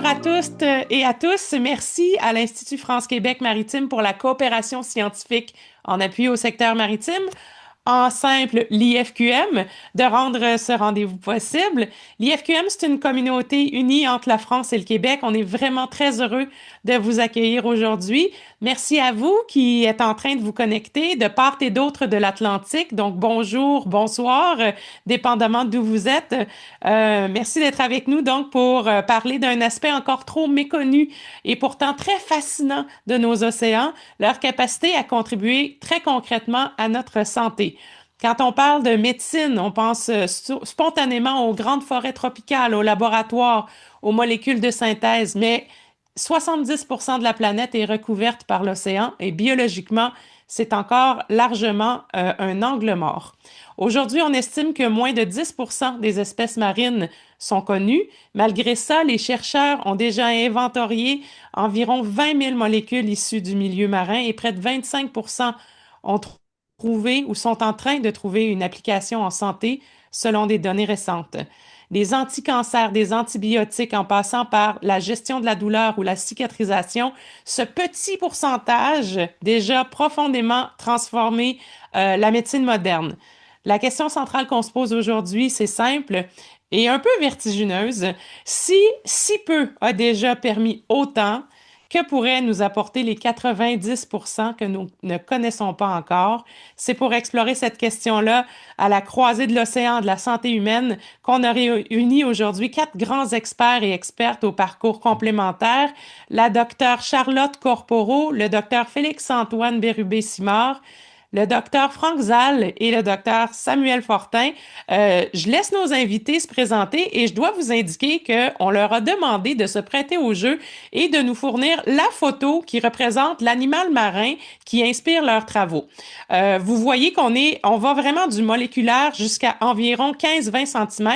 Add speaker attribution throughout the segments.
Speaker 1: à tous et à tous. Merci à l'Institut France-Québec Maritime pour la coopération scientifique en appui au secteur maritime. En simple, l'IFQM, de rendre ce rendez-vous possible. L'IFQM, c'est une communauté unie entre la France et le Québec. On est vraiment très heureux de vous accueillir aujourd'hui. Merci à vous qui êtes en train de vous connecter de part et d'autre de l'Atlantique. Donc, bonjour, bonsoir, dépendamment d'où vous êtes. Merci d'être avec nous donc pour parler d'un aspect encore trop méconnu et pourtant très fascinant de nos océans, leur capacité à contribuer très concrètement à notre santé. Quand on parle de médecine, on pense spontanément aux grandes forêts tropicales, aux laboratoires, aux molécules de synthèse, mais 70% de la planète est recouverte par l'océan et biologiquement, c'est encore largement un angle mort. Aujourd'hui, on estime que moins de 10% des espèces marines sont connues. Malgré ça, les chercheurs ont déjà inventorié environ 20 000 molécules issues du milieu marin et près de 25% ont trouvé ou sont en train de trouver une application en santé selon des données récentes. Des anticancers, des antibiotiques en passant par la gestion de la douleur ou la cicatrisation, ce petit pourcentage déjà profondément transformé la médecine moderne. La question centrale qu'on se pose aujourd'hui, c'est simple et un peu vertigineuse. Si peu a déjà permis autant, que pourraient nous apporter les 90% que nous ne connaissons pas encore? C'est pour explorer cette question-là à la croisée de l'océan de la santé humaine qu'on a réuni aujourd'hui quatre grands experts et expertes au parcours complémentaire, la docteure Charlotte Corporo, le docteur Félix-Antoine Bérubé-Simard, le docteur Franck Zal et le docteur Samuel Fortin. Je laisse nos invités se présenter et je dois vous indiquer qu'on leur a demandé de se prêter au jeu et de nous fournir la photo qui représente l'animal marin qui inspire leurs travaux. Vous voyez on va vraiment du moléculaire jusqu'à environ 15-20 cm,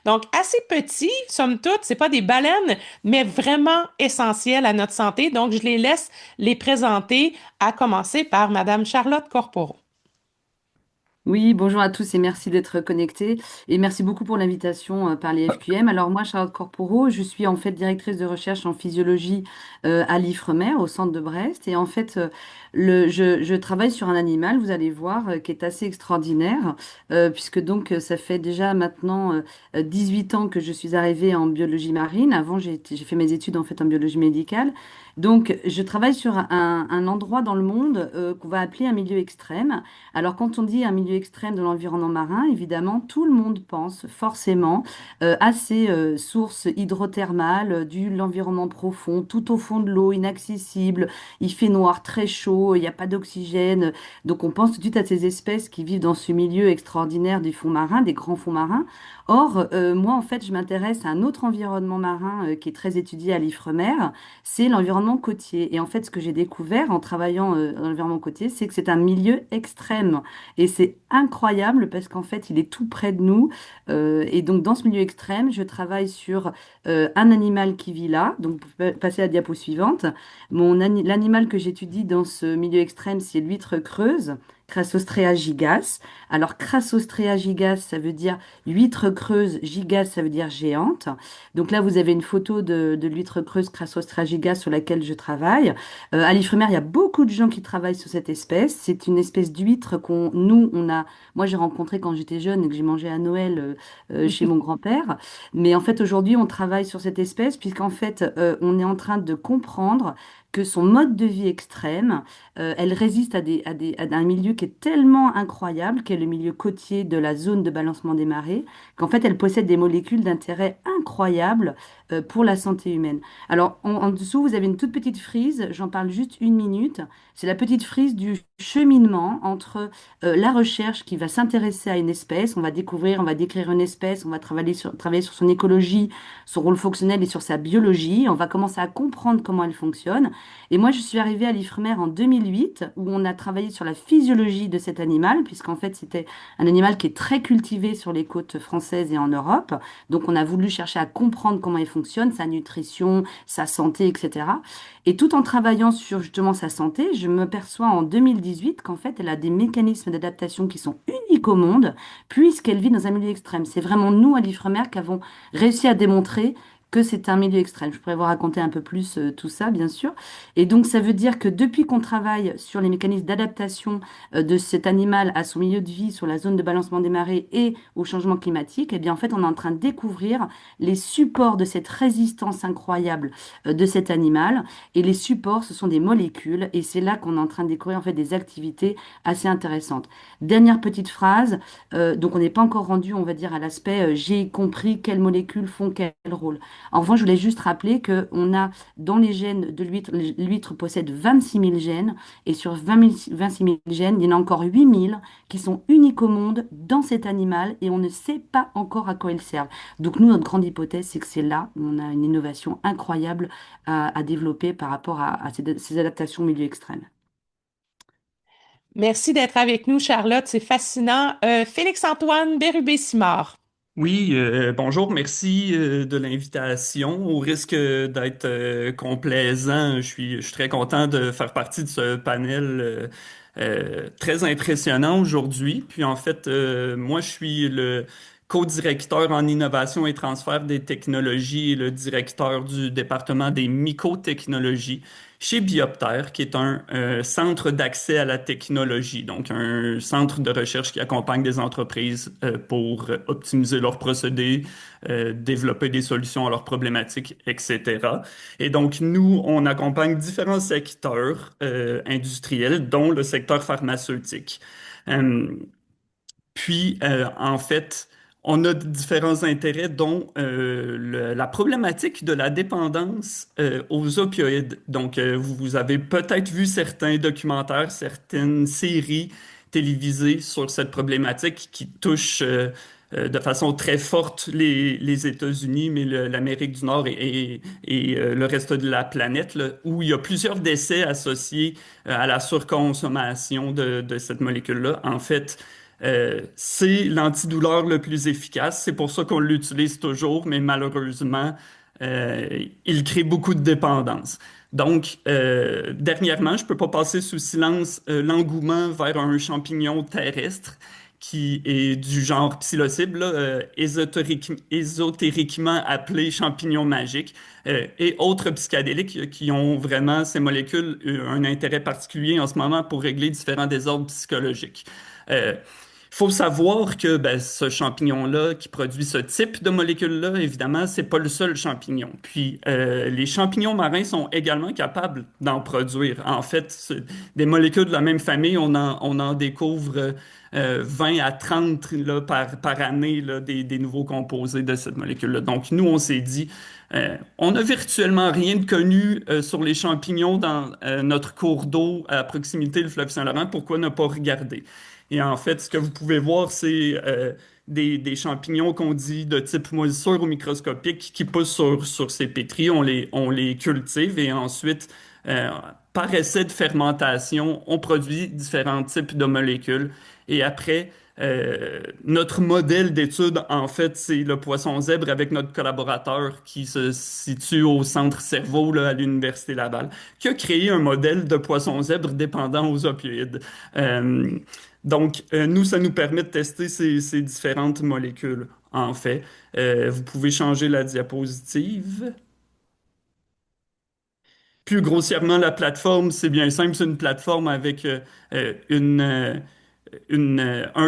Speaker 1: donc assez petit, somme toute, c'est pas des baleines, mais vraiment essentiel à notre santé. Donc, je les laisse les présenter, à commencer par Madame Charlotte Corporo.
Speaker 2: Oui, bonjour à tous et merci d'être connectés. Et merci beaucoup pour l'invitation par les FQM. Alors moi, Charlotte Corporo, je suis en fait directrice de recherche en physiologie à l'IFREMER, au centre de Brest. Et en fait, je travaille sur un animal, vous allez voir, qui est assez extraordinaire, puisque donc ça fait déjà maintenant 18 ans que je suis arrivée en biologie marine. Avant, j'ai fait mes études en fait en biologie médicale. Donc, je travaille sur un endroit dans le monde qu'on va appeler un milieu extrême. Alors, quand on dit un milieu extrême de l'environnement marin, évidemment, tout le monde pense forcément à ces sources hydrothermales l'environnement profond, tout au fond de l'eau, inaccessible. Il fait noir, très chaud, il n'y a pas d'oxygène. Donc, on pense tout de suite à ces espèces qui vivent dans ce milieu extraordinaire des fonds marins, des grands fonds marins. Or, moi, en fait, je m'intéresse à un autre environnement marin qui est très étudié à l'IFREMER, c'est l'environnement côtier. Et en fait, ce que j'ai découvert en travaillant dans l'environnement côtier, c'est que c'est un milieu extrême. Et c'est incroyable parce qu'en fait, il est tout près de nous. Et donc, dans ce milieu extrême, je travaille sur un animal qui vit là. Donc, vous pouvez passer à la diapo suivante. L'animal que j'étudie dans ce milieu extrême, c'est l'huître creuse. Crassostrea gigas. Alors, Crassostrea gigas, ça veut dire huître creuse, gigas, ça veut dire géante. Donc là, vous avez une photo de l'huître creuse Crassostrea gigas sur laquelle je travaille. À l'Ifremer, il y a beaucoup de gens qui travaillent sur cette espèce. C'est une espèce d'huître moi j'ai rencontré quand j'étais jeune et que j'ai mangé à Noël chez mon grand-père. Mais en fait, aujourd'hui, on travaille sur cette espèce puisqu'en fait, on est en train de comprendre que son mode de vie extrême, elle résiste à un milieu qui est tellement incroyable, qui est le milieu côtier de la zone de balancement des marées, qu'en fait, elle possède des molécules d'intérêt incroyable pour la santé humaine. Alors, en dessous, vous avez une toute petite frise, j'en parle juste une minute. C'est la petite frise du cheminement entre la recherche qui va s'intéresser à une espèce, on va découvrir, on va décrire une espèce, on va travailler sur son écologie, son rôle fonctionnel et sur sa biologie. On va commencer à comprendre comment elle fonctionne. Et moi, je suis arrivée à l'IFREMER en 2008, où on a travaillé sur la physiologie de cet animal, puisqu'en fait, c'était un animal qui est très cultivé sur les côtes françaises et en Europe. Donc, on a voulu chercher à comprendre comment il fonctionne, sa nutrition, sa santé, etc. Et tout en travaillant sur justement sa santé, je me perçois en 2018 qu'en fait, elle a des mécanismes d'adaptation qui sont uniques au monde, puisqu'elle vit dans un milieu extrême. C'est vraiment nous, à l'IFREMER, qui avons réussi à démontrer que c'est un milieu extrême. Je pourrais vous raconter un peu plus tout ça, bien sûr. Et donc, ça veut dire que depuis qu'on travaille sur les mécanismes d'adaptation de cet animal à son milieu de vie, sur la zone de balancement des marées et au changement climatique, eh bien, en fait, on est en train de découvrir les supports de cette résistance incroyable de cet animal. Et les supports, ce sont des molécules. Et c'est là qu'on est en train de découvrir, en fait, des activités assez intéressantes. Dernière petite phrase. Donc, on n'est pas encore rendu, on va dire, à l'aspect j'ai compris quelles molécules font quel rôle. En revanche, je voulais juste rappeler que on a dans les gènes de l'huître, l'huître possède 26 000 gènes et sur 26 000 gènes, il y en a encore 8 000 qui sont uniques au monde dans cet animal et on ne sait pas encore à quoi ils servent. Donc nous, notre grande hypothèse, c'est que c'est là où on a une innovation incroyable à développer par rapport à ces adaptations au milieu extrême.
Speaker 1: Merci d'être avec nous, Charlotte. C'est fascinant. Félix-Antoine Bérubé-Simard.
Speaker 3: Oui, bonjour, merci de l'invitation. Au risque d'être complaisant, je suis très content de faire partie de ce panel très impressionnant aujourd'hui. Puis en fait, moi, je suis le co-directeur en innovation et transfert des technologies et le directeur du département des mycotechnologies chez Bioptère, qui est un centre d'accès à la technologie, donc un centre de recherche qui accompagne des entreprises pour optimiser leurs procédés, développer des solutions à leurs problématiques, etc. Et donc, nous, on accompagne différents secteurs industriels, dont le secteur pharmaceutique. Euh, en fait, on a différents intérêts, dont la problématique de la dépendance aux opioïdes. Donc, vous avez peut-être vu certains documentaires, certaines séries télévisées sur cette problématique qui touche de façon très forte les États-Unis, mais l'Amérique du Nord et le reste de la planète, là, où il y a plusieurs décès associés à la surconsommation de cette molécule-là. En fait, c'est l'antidouleur le plus efficace. C'est pour ça qu'on l'utilise toujours, mais malheureusement, il crée beaucoup de dépendance. Donc, dernièrement, je ne peux pas passer sous silence l'engouement vers un champignon terrestre qui est du genre psilocybe, là, ésotériquement appelé champignon magique, et autres psychédéliques qui ont vraiment ces molécules un intérêt particulier en ce moment pour régler différents désordres psychologiques. Euh, il faut savoir que ben, ce champignon-là qui produit ce type de molécules-là, évidemment, c'est pas le seul champignon. Puis les champignons marins sont également capables d'en produire. En fait, des molécules de la même famille, on en découvre 20 à 30 là, par année là, des nouveaux composés de cette molécule-là. Donc, nous, on s'est dit, on n'a virtuellement rien de connu sur les champignons dans notre cours d'eau à proximité du fleuve Saint-Laurent. Pourquoi ne pas regarder? Et en fait, ce que vous pouvez voir, c'est des champignons qu'on dit de type moisissure ou microscopique qui poussent sur ces pétris. On les cultive et ensuite, euh, par essai de fermentation, on produit différents types de molécules. Et après, notre modèle d'étude, en fait, c'est le poisson zèbre avec notre collaborateur qui se situe au centre cerveau là, à l'Université Laval, qui a créé un modèle de poisson zèbre dépendant aux opioïdes. Euh, nous, ça nous permet de tester ces différentes molécules, en fait. Vous pouvez changer la diapositive. Plus grossièrement, la plateforme, c'est bien simple, c'est une plateforme avec un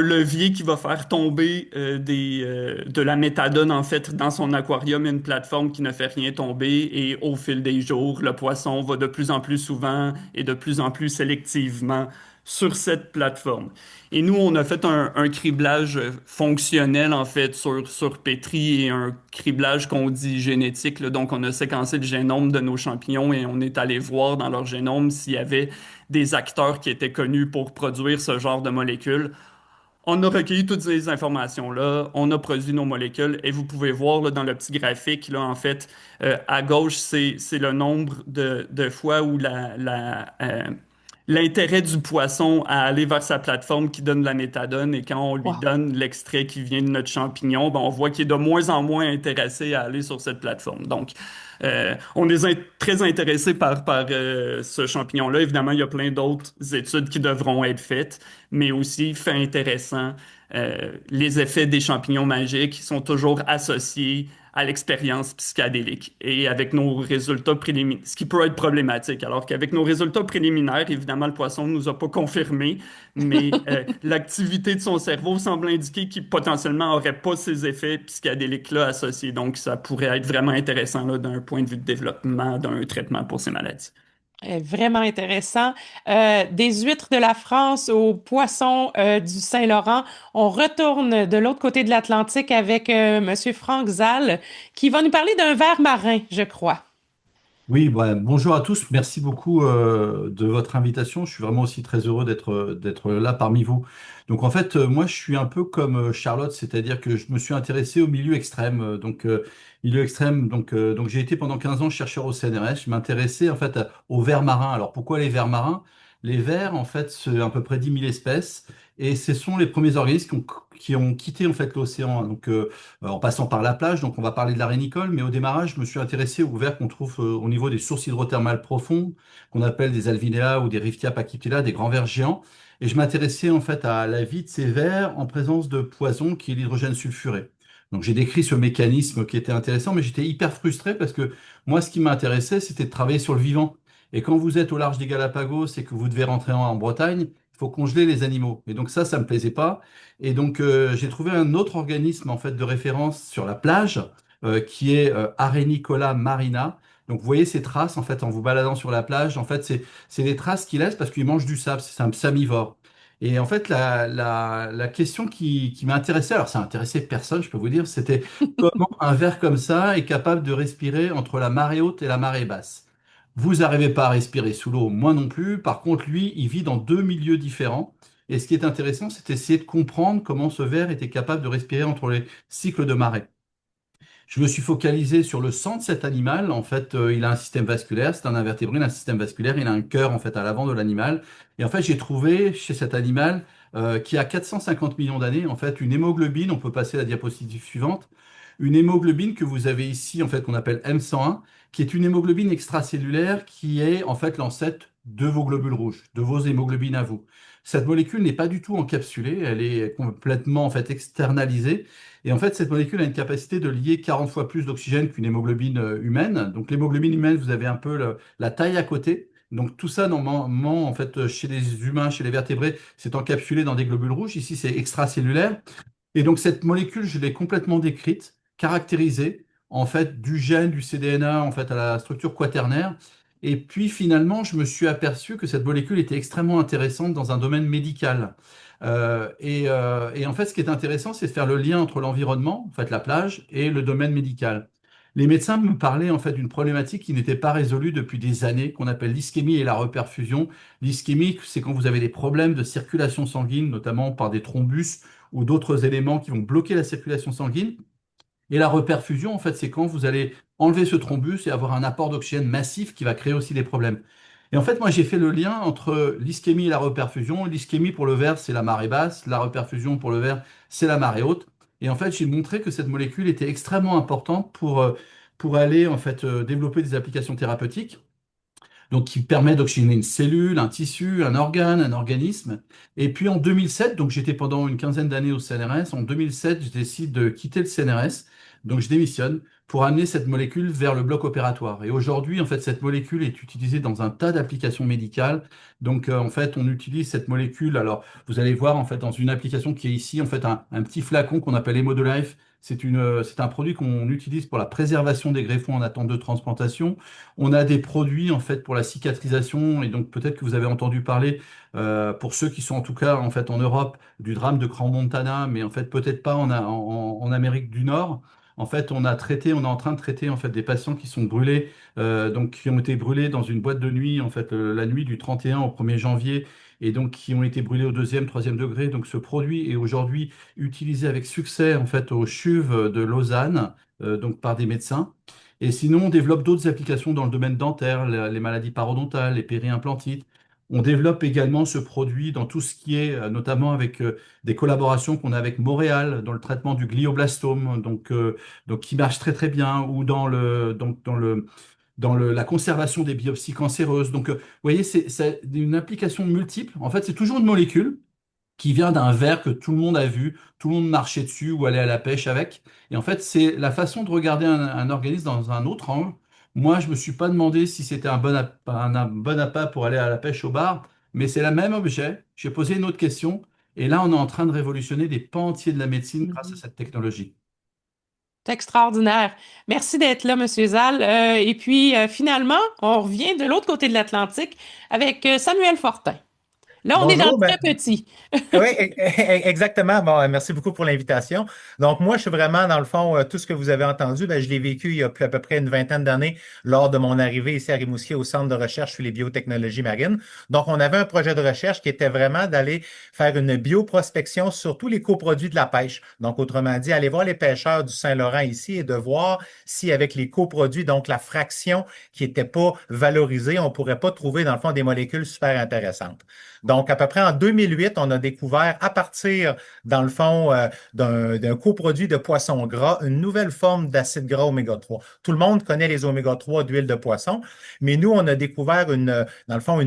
Speaker 3: levier qui va faire tomber de la méthadone, en fait, dans son aquarium, une plateforme qui ne fait rien tomber et au fil des jours, le poisson va de plus en plus souvent et de plus en plus sélectivement sur cette plateforme. Et nous, on a fait un criblage fonctionnel, en fait, sur Petri et un criblage qu'on dit génétique, là. Donc, on a séquencé le génome de nos champignons et on est allé voir dans leur génome s'il y avait des acteurs qui étaient connus pour produire ce genre de molécules. On a recueilli toutes ces informations-là, on a produit nos molécules et vous pouvez voir là, dans le petit graphique, là, en fait, à gauche, c'est le nombre de fois où l'intérêt du poisson à aller vers sa plateforme qui donne la méthadone et quand on lui
Speaker 1: Wow.
Speaker 3: donne l'extrait qui vient de notre champignon, ben, on voit qu'il est de moins en moins intéressé à aller sur cette plateforme. Donc, On est très intéressé par ce champignon-là. Évidemment, il y a plein d'autres études qui devront être faites, mais aussi, fait intéressant, les effets des champignons magiques sont toujours associés à l'expérience psychédélique et avec nos résultats préliminaires, ce qui peut être problématique. Alors qu'avec nos résultats préliminaires, évidemment, le poisson ne nous a pas confirmé, mais l'activité de son cerveau semble indiquer qu'il potentiellement n'aurait pas ces effets psychédéliques-là associés. Donc, ça pourrait être vraiment intéressant là, d'un point de vue de développement d'un traitement pour ces maladies.
Speaker 1: Vraiment intéressant. Des huîtres de la France aux poissons du Saint-Laurent. On retourne de l'autre côté de l'Atlantique avec Monsieur Franck Zal, qui va nous parler d'un ver marin, je crois.
Speaker 4: Oui, bonjour à tous. Merci beaucoup de votre invitation. Je suis vraiment aussi très heureux d'être là parmi vous. Donc en fait, moi, je suis un peu comme Charlotte, c'est-à-dire que je me suis intéressé au milieu extrême. Milieu extrême. Donc j'ai été pendant 15 ans chercheur au CNRS. Je m'intéressais en fait aux vers marins. Alors pourquoi les vers marins? Les vers, en fait, c'est à peu près 10 000 espèces. Et ce sont les premiers organismes qui ont quitté en fait l'océan. En passant par la plage. Donc, on va parler de la rénicole, mais au démarrage, je me suis intéressé aux vers qu'on trouve au niveau des sources hydrothermales profondes, qu'on appelle des alvinea ou des riftia pachyptila, des grands vers géants. Et je m'intéressais en fait à la vie de ces vers en présence de poison qui est l'hydrogène sulfuré. Donc, j'ai décrit ce mécanisme qui était intéressant, mais j'étais hyper frustré parce que moi, ce qui m'intéressait, c'était de travailler sur le vivant. Et quand vous êtes au large des Galapagos et que vous devez rentrer en Bretagne, il faut congeler les animaux. Et donc ça me plaisait pas. Et donc, j'ai trouvé un autre organisme en fait de référence sur la plage qui est Arenicola marina. Donc, vous voyez ces traces en fait en vous baladant sur la plage. En fait, c'est des traces qu'il laisse parce qu'il mange du sable. C'est un samivore. Et en fait, la question qui m'a intéressé, alors ça a intéressé personne, je peux vous dire, c'était comment un ver comme ça est capable de respirer entre la marée haute et la marée basse. Vous n'arrivez pas à respirer sous l'eau, moi non plus. Par contre, lui, il vit dans deux milieux différents. Et ce qui est intéressant, c'est d'essayer de comprendre comment ce ver était capable de respirer entre les cycles de marée. Je me suis focalisé sur le sang de cet animal. En fait, il a un système vasculaire, c'est un invertébré, il a un système vasculaire, il a un cœur en fait à l'avant de l'animal. Et en fait, j'ai trouvé chez cet animal qui a 450 millions d'années, en fait, une hémoglobine. On peut passer à la diapositive suivante. Une hémoglobine que vous avez ici, en fait, qu'on appelle M101, qui est une hémoglobine extracellulaire qui est en fait l'ancêtre de vos globules rouges, de vos hémoglobines à vous. Cette molécule n'est pas du tout encapsulée, elle est complètement en fait externalisée. Et en fait, cette molécule a une capacité de lier 40 fois plus d'oxygène qu'une hémoglobine humaine. Donc l'hémoglobine humaine, vous avez un peu la taille à côté. Donc tout ça, normalement, en fait, chez les humains, chez les vertébrés, c'est encapsulé dans des globules rouges. Ici, c'est extracellulaire. Et donc cette molécule, je l'ai complètement décrite, caractérisée, en fait, du gène, du cDNA, en fait, à la structure quaternaire. Et puis finalement, je me suis aperçu que cette molécule était extrêmement intéressante dans un domaine médical. Et en fait, ce qui est intéressant, c'est de faire le lien entre l'environnement, en fait, la plage, et le domaine médical. Les médecins me parlaient en fait d'une problématique qui n'était pas résolue depuis des années, qu'on appelle l'ischémie et la reperfusion. L'ischémie, c'est quand vous avez des problèmes de circulation sanguine, notamment par des thrombus ou d'autres éléments qui vont bloquer la circulation sanguine. Et la reperfusion, en fait, c'est quand vous allez enlever ce thrombus et avoir un apport d'oxygène massif qui va créer aussi des problèmes. Et en fait, moi, j'ai fait le lien entre l'ischémie et la reperfusion. L'ischémie pour le verre, c'est la marée basse. La reperfusion pour le verre, c'est la marée haute. Et en fait, j'ai montré que cette molécule était extrêmement importante pour aller en fait développer des applications thérapeutiques donc qui permet d'oxygéner une cellule, un tissu, un organe, un organisme. Et puis en 2007, donc j'étais pendant une quinzaine d'années au CNRS, en 2007, je décide de quitter le CNRS, donc je démissionne pour amener cette molécule vers le bloc opératoire. Et aujourd'hui, en fait, cette molécule est utilisée dans un tas d'applications médicales. Donc, en fait, on utilise cette molécule. Alors, vous allez voir, en fait, dans une application qui est ici, en fait, un petit flacon qu'on appelle Life. C'est un produit qu'on utilise pour la préservation des greffons en attente de transplantation. On a des produits en fait pour la cicatrisation et donc peut-être que vous avez entendu parler pour ceux qui sont en tout cas en fait en Europe du drame de Crans-Montana, mais en fait peut-être pas en Amérique du Nord. En fait, on est en train de traiter en fait des patients qui sont brûlés, donc qui ont été brûlés dans une boîte de nuit en fait la nuit du 31 au 1er janvier et donc qui ont été brûlés au deuxième, troisième degré. Donc ce produit est aujourd'hui utilisé avec succès en fait au CHUV de Lausanne, donc par des médecins. Et sinon, on développe d'autres applications dans le domaine dentaire, les maladies parodontales, les périimplantites. On développe également ce produit dans tout ce qui est, notamment avec des collaborations qu'on a avec Montréal dans le traitement du glioblastome, donc qui marche très très bien, ou la conservation des biopsies cancéreuses. Donc, vous voyez, c'est une application multiple. En fait, c'est toujours une molécule qui vient d'un verre que tout le monde a vu, tout le monde marchait dessus ou allait à la pêche avec. Et en fait, c'est la façon de regarder un organisme dans un autre angle. Moi, je me suis pas demandé si c'était un bon appât pour aller à la pêche au bar, mais c'est le même objet. J'ai posé une autre question, et là, on est en train de révolutionner des pans entiers de la médecine grâce à
Speaker 2: Mhm.
Speaker 4: cette technologie.
Speaker 1: C'est extraordinaire. Merci d'être là, Monsieur Zal. Et puis, finalement, on revient de l'autre côté de l'Atlantique avec Samuel Fortin. Là, on est dans le
Speaker 5: Bonjour,
Speaker 1: très petit.
Speaker 5: oui, exactement. Bon, merci beaucoup pour l'invitation. Donc, moi, je suis vraiment, dans le fond, tout ce que vous avez entendu, ben, je l'ai vécu il y a à peu près une vingtaine d'années lors de mon arrivée ici à Rimouski au Centre de recherche sur les biotechnologies marines. Donc, on avait un projet de recherche qui était vraiment d'aller faire une bioprospection sur tous les coproduits de la pêche. Donc, autrement dit, aller voir les pêcheurs du Saint-Laurent ici et de voir si avec les coproduits, donc la fraction qui n'était pas valorisée, on pourrait pas trouver, dans le fond, des molécules super intéressantes. Donc, à peu près en 2008, on a découvert à partir, dans le fond, d'un coproduit de poisson gras, une nouvelle forme d'acide gras oméga 3. Tout le monde connaît les oméga 3 d'huile de poisson, mais nous, on a découvert dans le fond,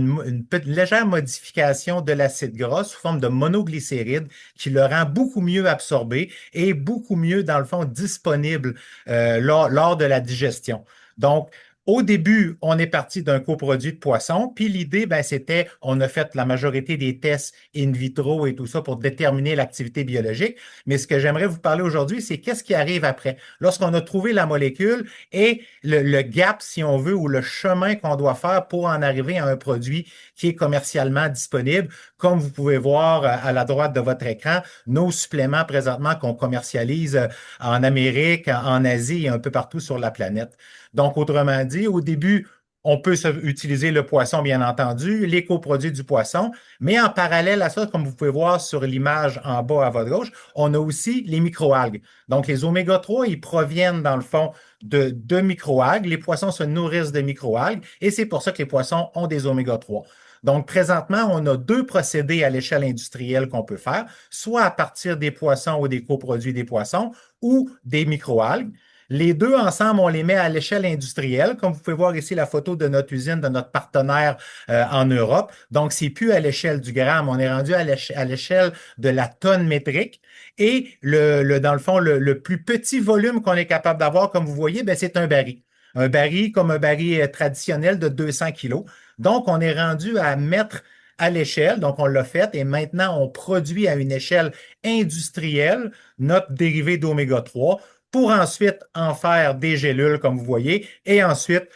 Speaker 5: légère modification de l'acide gras sous forme de monoglycéride qui le rend beaucoup mieux absorbé et beaucoup mieux, dans le fond, disponible lors de la digestion. Donc, au début, on est parti d'un coproduit de poisson, puis l'idée, ben, c'était, on a fait la majorité des tests in vitro et tout ça pour déterminer l'activité biologique. Mais ce que j'aimerais vous parler aujourd'hui, c'est qu'est-ce qui arrive après. Lorsqu'on a trouvé la molécule et le gap, si on veut, ou le chemin qu'on doit faire pour en arriver à un produit qui est commercialement disponible. Comme vous pouvez voir à la droite de votre écran, nos suppléments présentement qu'on commercialise en Amérique, en Asie et un peu partout sur la planète. Donc, autrement dit, au début, on peut utiliser le poisson, bien entendu, les coproduits du poisson, mais en parallèle à ça, comme vous pouvez voir sur l'image en bas à votre gauche, on a aussi les microalgues. Donc, les oméga 3, ils proviennent dans le fond de microalgues. Les poissons se nourrissent de microalgues et c'est pour ça que les poissons ont des oméga 3. Donc, présentement, on a deux procédés à l'échelle industrielle qu'on peut faire, soit à partir des poissons ou des coproduits des poissons ou des microalgues. Les deux ensemble, on les met à l'échelle industrielle. Comme vous pouvez voir ici la photo de notre usine, de notre partenaire en Europe. Donc, c'est plus à l'échelle du gramme, on est rendu à l'échelle de la tonne métrique. Et dans le fond, le plus petit volume qu'on est capable d'avoir, comme vous voyez, ben, c'est un baril. Un baril comme un baril traditionnel de 200 kilos. Donc, on est rendu à mettre à l'échelle, donc on l'a fait, et maintenant on produit à une échelle industrielle notre dérivé d'oméga 3 pour ensuite en faire des gélules, comme vous voyez, et ensuite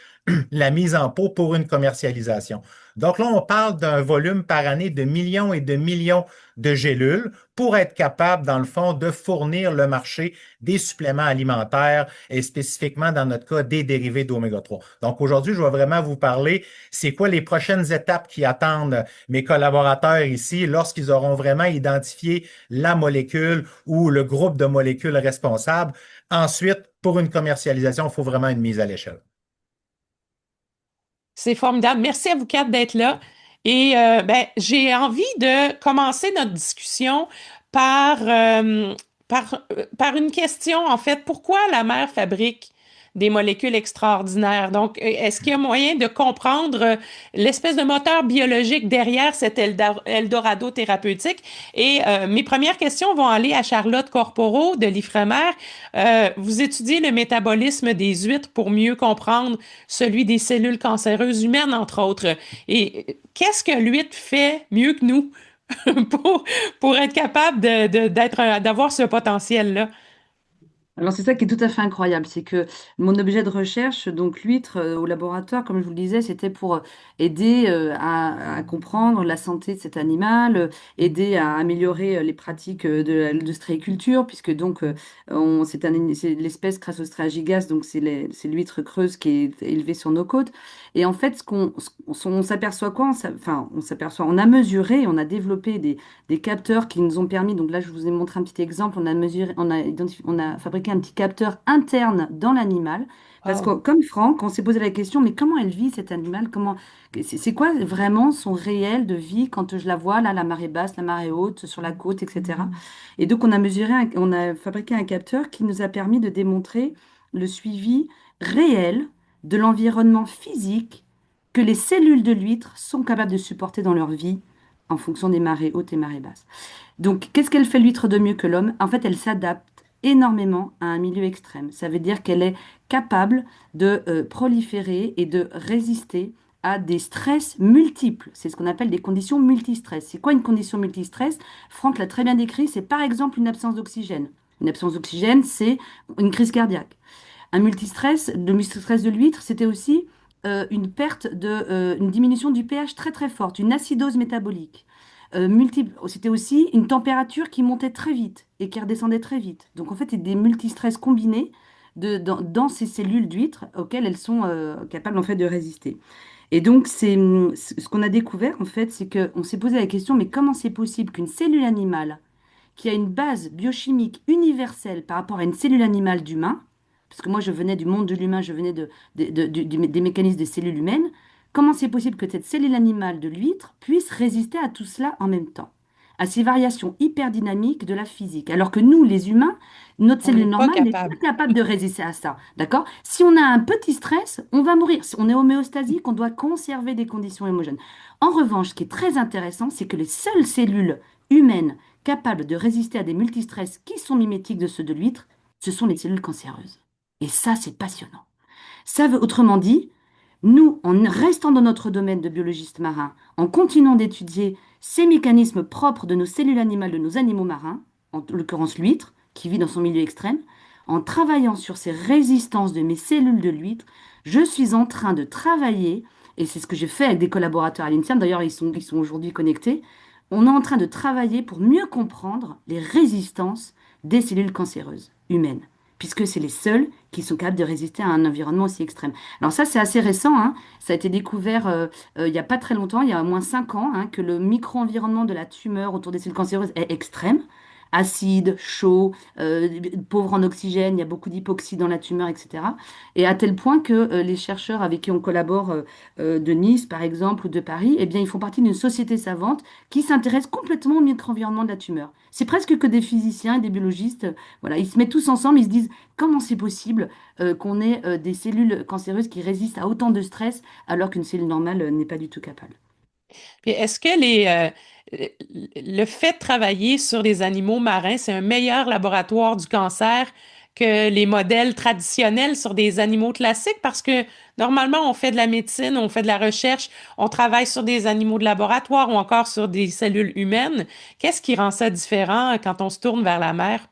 Speaker 5: la mise en pot pour une commercialisation. Donc là, on parle d'un volume par année de millions et de millions de gélules pour être capable, dans le fond, de fournir le marché des suppléments alimentaires et spécifiquement, dans notre cas, des dérivés d'oméga 3. Donc aujourd'hui, je vais vraiment vous parler, c'est quoi les prochaines étapes qui attendent mes collaborateurs ici lorsqu'ils auront vraiment identifié la molécule ou le groupe de molécules responsables. Ensuite, pour une commercialisation, il faut vraiment une mise à l'échelle.
Speaker 1: C'est formidable. Merci à vous quatre d'être là. Et ben, j'ai envie de commencer notre discussion par, par une question, en fait. Pourquoi la mer fabrique des molécules extraordinaires? Donc, est-ce qu'il y a moyen de comprendre l'espèce de moteur biologique derrière cet Eldorado thérapeutique? Et mes premières questions vont aller à Charlotte Corporo de l'Ifremer. Vous étudiez le métabolisme des huîtres pour mieux comprendre celui des cellules cancéreuses humaines, entre autres. Et qu'est-ce que l'huître fait mieux que nous pour, pour être capable d'avoir ce potentiel-là?
Speaker 2: Alors c'est ça qui est tout à fait incroyable, c'est que mon objet de recherche, donc l'huître au laboratoire, comme je vous le disais, c'était pour aider à comprendre la santé de cet animal, aider à améliorer les pratiques de l'ostréiculture, puisque donc c'est l'espèce Crassostrea gigas, donc c'est l'huître creuse qui est élevée sur nos côtes. Et en fait, on s'aperçoit quoi? Enfin, on s'aperçoit, on a mesuré, on a développé des capteurs qui nous ont permis, donc là je vous ai montré un petit exemple, on a mesuré, on a fabriqué fabriqué un petit capteur interne dans l'animal. Parce que,
Speaker 1: Wow.
Speaker 2: comme Franck, on s'est posé la question, mais comment elle vit cet animal? C'est quoi vraiment son réel de vie quand je la vois, là, la marée basse, la marée haute, sur la côte, etc. Et donc, on a fabriqué un capteur qui nous a permis de démontrer le suivi réel de l'environnement physique que les cellules de l'huître sont capables de supporter dans leur vie en fonction des marées hautes et marées basses. Donc, qu'est-ce qu'elle fait l'huître de mieux que l'homme? En fait, elle s'adapte énormément à un milieu extrême. Ça veut dire qu'elle est capable de proliférer et de résister à des stress multiples. C'est ce qu'on appelle des conditions multistress. C'est quoi une condition multistress? Franck l'a très bien décrit, c'est par exemple une absence d'oxygène. Une absence d'oxygène, c'est une crise cardiaque. Le multistress de l'huître, c'était aussi une diminution du pH très très forte, une acidose métabolique. C'était aussi une température qui montait très vite et qui redescendait très vite. Donc en fait, il y a des multistress combinés dans ces cellules d'huîtres auxquelles elles sont capables en fait de résister. Et donc ce qu'on a découvert en fait, c'est qu'on s'est posé la question, mais comment c'est possible qu'une cellule animale qui a une base biochimique universelle par rapport à une cellule animale d'humain, parce que moi je venais du monde de l'humain, je venais des mécanismes des cellules humaines, comment c'est possible que cette cellule animale de l'huître puisse résister à tout cela en même temps, à ces variations hyper dynamiques de la physique, alors que nous, les humains, notre
Speaker 1: On
Speaker 2: cellule
Speaker 1: n'est pas
Speaker 2: normale n'est pas
Speaker 1: capable.
Speaker 2: capable de résister à ça, d'accord? Si on a un petit stress, on va mourir. Si on est homéostasique, on doit conserver des conditions homogènes. En revanche, ce qui est très intéressant, c'est que les seules cellules humaines capables de résister à des multistress qui sont mimétiques de ceux de l'huître, ce sont les cellules cancéreuses. Et ça, c'est passionnant. Ça veut, autrement dit, nous, en restant dans notre domaine de biologiste marin, en continuant d'étudier ces mécanismes propres de nos cellules animales, de nos animaux marins, en l'occurrence l'huître, qui vit dans son milieu extrême, en travaillant sur ces résistances de mes cellules de l'huître, je suis en train de travailler, et c'est ce que j'ai fait avec des collaborateurs à l'INSERM, d'ailleurs ils sont aujourd'hui connectés, on est en train de travailler pour mieux comprendre les résistances des cellules cancéreuses humaines, puisque c'est les seules qui sont capables de résister à un environnement aussi extrême. Alors ça, c'est assez récent, hein. Ça a été découvert il n'y a pas très longtemps, il y a au moins 5 ans, hein, que le micro-environnement de la tumeur autour des cellules cancéreuses est extrême. Acide, chaud, pauvre en oxygène, il y a beaucoup d'hypoxie dans la tumeur, etc. Et à tel point que les chercheurs avec qui on collabore de Nice, par exemple, ou de Paris, eh bien, ils font partie d'une société savante qui s'intéresse complètement au micro-environnement de la tumeur. C'est presque que des physiciens et des biologistes. Voilà, ils se mettent tous ensemble, ils se disent comment c'est possible qu'on ait des cellules cancéreuses qui résistent à autant de stress alors qu'une cellule normale n'est pas du tout capable.
Speaker 1: Puis est-ce que le fait de travailler sur des animaux marins, c'est un meilleur laboratoire du cancer que les modèles traditionnels sur des animaux classiques? Parce que normalement, on fait de la médecine, on fait de la recherche, on travaille sur des animaux de laboratoire ou encore sur des cellules humaines. Qu'est-ce qui rend ça différent quand on se tourne vers la mer?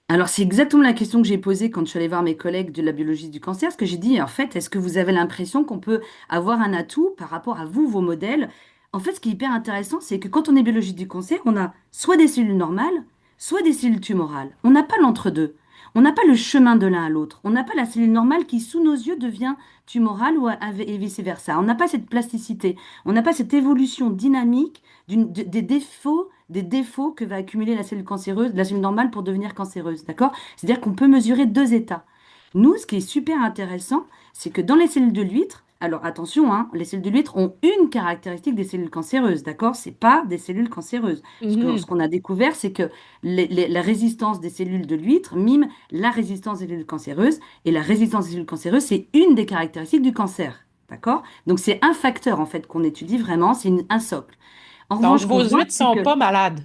Speaker 2: Alors, c'est exactement la question que j'ai posée quand je suis allée voir mes collègues de la biologie du cancer, ce que j'ai dit, en fait, est-ce que vous avez l'impression qu'on peut avoir un atout par rapport à vous, vos modèles? En fait, ce qui est hyper intéressant, c'est que quand on est biologie du cancer, on a soit des cellules normales, soit des cellules tumorales. On n'a pas l'entre-deux. On n'a pas le chemin de l'un à l'autre. On n'a pas la cellule normale qui, sous nos yeux, devient tumorale et vice-versa. On n'a pas cette plasticité. On n'a pas cette évolution dynamique des défauts que va accumuler la cellule cancéreuse, la cellule normale pour devenir cancéreuse, d'accord? C'est-à-dire qu'on peut mesurer deux états. Nous, ce qui est super intéressant, c'est que dans les cellules de l'huître, alors attention, hein, les cellules de l'huître ont une caractéristique des cellules cancéreuses, d'accord? C'est pas des cellules cancéreuses. Ce
Speaker 1: Mhm.
Speaker 2: qu'on a découvert, c'est que la résistance des cellules de l'huître mime la résistance des cellules cancéreuses, et la résistance des cellules cancéreuses, c'est une des caractéristiques du cancer, d'accord? Donc c'est un facteur en fait qu'on étudie vraiment, un socle. En
Speaker 1: Donc,
Speaker 2: revanche, ce qu'on
Speaker 1: vos
Speaker 2: voit,
Speaker 1: huîtres
Speaker 2: c'est
Speaker 1: sont
Speaker 2: que
Speaker 1: pas malades.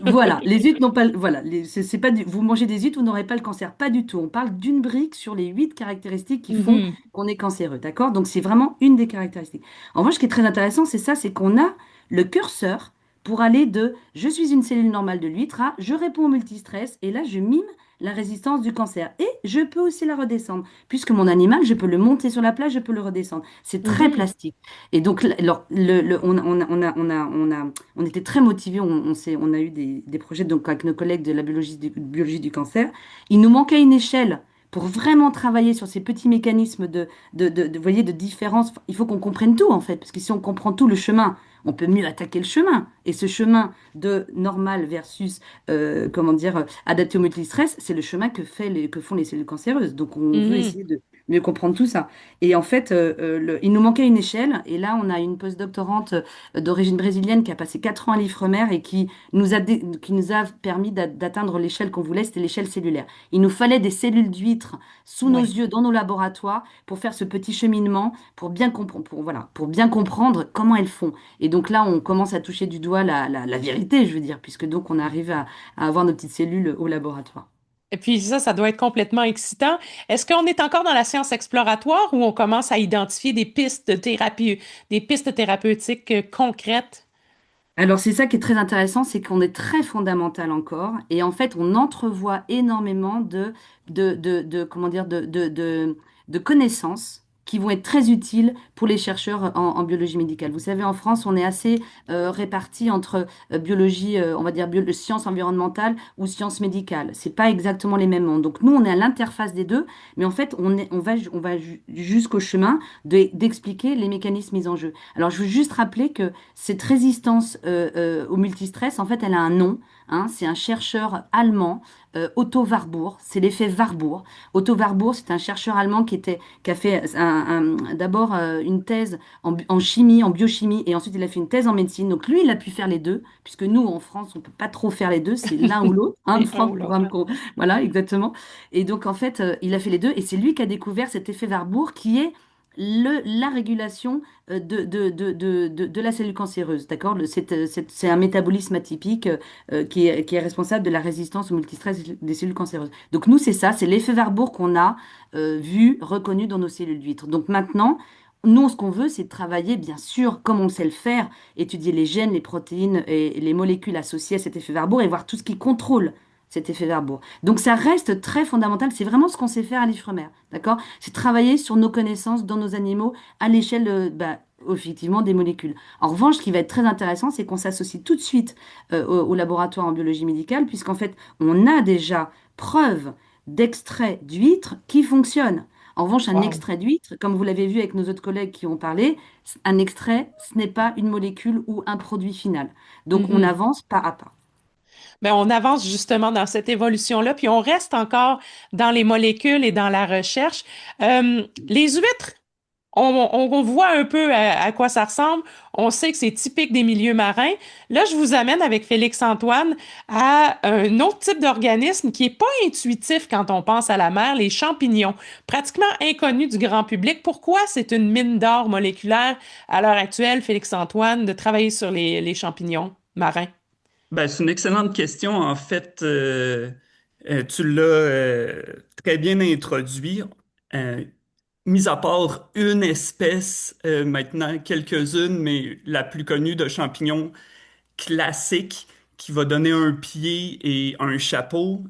Speaker 2: voilà, les huîtres n'ont pas, voilà, c'est pas vous mangez des huîtres, vous n'aurez pas le cancer, pas du tout. On parle d'une brique sur les 8 caractéristiques qui font
Speaker 1: Mhm.
Speaker 2: qu'on est cancéreux, d'accord? Donc c'est vraiment une des caractéristiques. En revanche, ce qui est très intéressant, c'est ça, c'est qu'on a le curseur pour aller de je suis une cellule normale de l'huître à je réponds au multistress et là je mime la résistance du cancer et je peux aussi la redescendre puisque mon animal, je peux le monter sur la plage, je peux le redescendre. C'est très
Speaker 1: Mhm.
Speaker 2: plastique. Et donc alors, on était très motivés, on a eu des projets donc, avec nos collègues de la biologie du cancer. Il nous manquait une échelle pour vraiment travailler sur ces petits mécanismes vous voyez, de différence. Il faut qu'on comprenne tout, en fait, parce que si on comprend tout le chemin, on peut mieux attaquer le chemin. Et ce chemin de normal versus, comment dire, adapté au multistress, c'est le chemin que font les cellules cancéreuses. Donc, on veut
Speaker 1: Mhm.
Speaker 2: essayer de mieux comprendre tout ça. Et en fait, il nous manquait une échelle. Et là, on a une postdoctorante d'origine brésilienne qui a passé 4 ans à l'Ifremer et qui nous a permis d'atteindre l'échelle qu'on voulait, c'était l'échelle cellulaire. Il nous fallait des cellules d'huîtres sous nos
Speaker 1: Oui.
Speaker 2: yeux, dans nos laboratoires, pour faire ce petit cheminement, pour bien comprendre, voilà, pour bien comprendre comment elles font. Et donc là, on commence à toucher du doigt la vérité, je veux dire, puisque donc on arrive à avoir nos petites cellules au laboratoire.
Speaker 1: Et puis ça doit être complètement excitant. Est-ce qu'on est encore dans la science exploratoire ou on commence à identifier des pistes de thérapie, des pistes thérapeutiques concrètes?
Speaker 2: Alors c'est ça qui est très intéressant, c'est qu'on est très fondamental encore, et en fait on entrevoit énormément comment dire, de connaissances qui vont être très utiles pour les chercheurs en biologie médicale. Vous savez, en France, on est assez répartis entre biologie, on va dire sciences environnementales ou sciences médicales. C'est pas exactement les mêmes mondes. Donc nous, on est à l'interface des deux, mais en fait, on va jusqu'au chemin d'expliquer les mécanismes mis en jeu. Alors je veux juste rappeler que cette résistance au multistress, en fait, elle a un nom. Hein, c'est un chercheur allemand, Otto Warburg. C'est l'effet Warburg. Otto Warburg, c'est un chercheur allemand qui a fait d'abord une thèse en chimie, en biochimie, et ensuite il a fait une thèse en médecine. Donc lui, il a pu faire les deux, puisque nous, en France, on peut pas trop faire les deux. C'est l'un ou l'autre. Hein,
Speaker 1: Et un
Speaker 2: Franck
Speaker 1: ou
Speaker 2: pourra
Speaker 1: l'autre.
Speaker 2: voilà, exactement. Et donc, en fait, il a fait les deux, et c'est lui qui a découvert cet effet Warburg qui est la régulation de la cellule cancéreuse, d'accord? C'est un métabolisme atypique qui est responsable de la résistance au multistress des cellules cancéreuses. Donc nous, c'est ça, c'est l'effet Warburg qu'on a vu, reconnu dans nos cellules d'huîtres. Donc maintenant, nous, ce qu'on veut, c'est travailler, bien sûr, comme on sait le faire, étudier les gènes, les protéines et les molécules associées à cet effet Warburg et voir tout ce qui contrôle cet effet Warburg. Donc ça reste très fondamental, c'est vraiment ce qu'on sait faire à l'Ifremer, d'accord? C'est travailler sur nos connaissances dans nos animaux à l'échelle, effectivement, des molécules. En revanche, ce qui va être très intéressant, c'est qu'on s'associe tout de suite au laboratoire en biologie médicale, puisqu'en fait, on a déjà preuve d'extraits d'huîtres qui fonctionnent. En revanche, un
Speaker 1: Wow.
Speaker 2: extrait d'huître, comme vous l'avez vu avec nos autres collègues qui ont parlé, un extrait, ce n'est pas une molécule ou un produit final. Donc, on
Speaker 1: Mhm.
Speaker 2: avance pas à pas.
Speaker 1: Ben, on avance justement dans cette évolution-là, puis on reste encore dans les molécules et dans la recherche. Les huîtres, on voit un peu à quoi ça ressemble. On sait que c'est typique des milieux marins. Là, je vous amène avec Félix-Antoine à un autre type d'organisme qui est pas intuitif quand on pense à la mer, les champignons, pratiquement inconnus du grand public. Pourquoi c'est une mine d'or moléculaire à l'heure actuelle, Félix-Antoine, de travailler sur les champignons marins?
Speaker 3: Ben, c'est une excellente question. En fait, tu l'as très bien introduit. Euh, Mis à part une espèce, maintenant quelques-unes, mais la plus connue de champignons classiques qui va donner un pied et un chapeau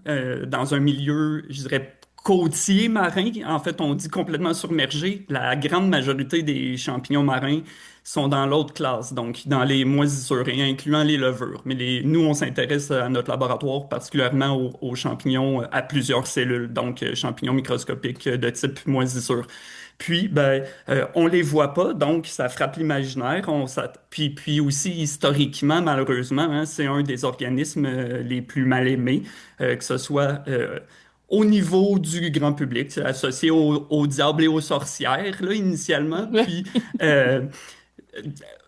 Speaker 3: dans un milieu, je dirais, côtier marin. En fait, on dit complètement submergé. La grande majorité des champignons marins sont dans l'autre classe, donc dans les moisissures, et incluant les levures. Mais nous, on s'intéresse à notre laboratoire particulièrement aux champignons à plusieurs cellules, donc champignons microscopiques de type moisissure. Puis, ben, on les voit pas, donc ça frappe l'imaginaire. Puis aussi, historiquement, malheureusement, hein, c'est un des organismes les plus mal aimés, que ce soit au niveau du grand public, c'est associé au diable et aux sorcières, là, initialement, puis euh,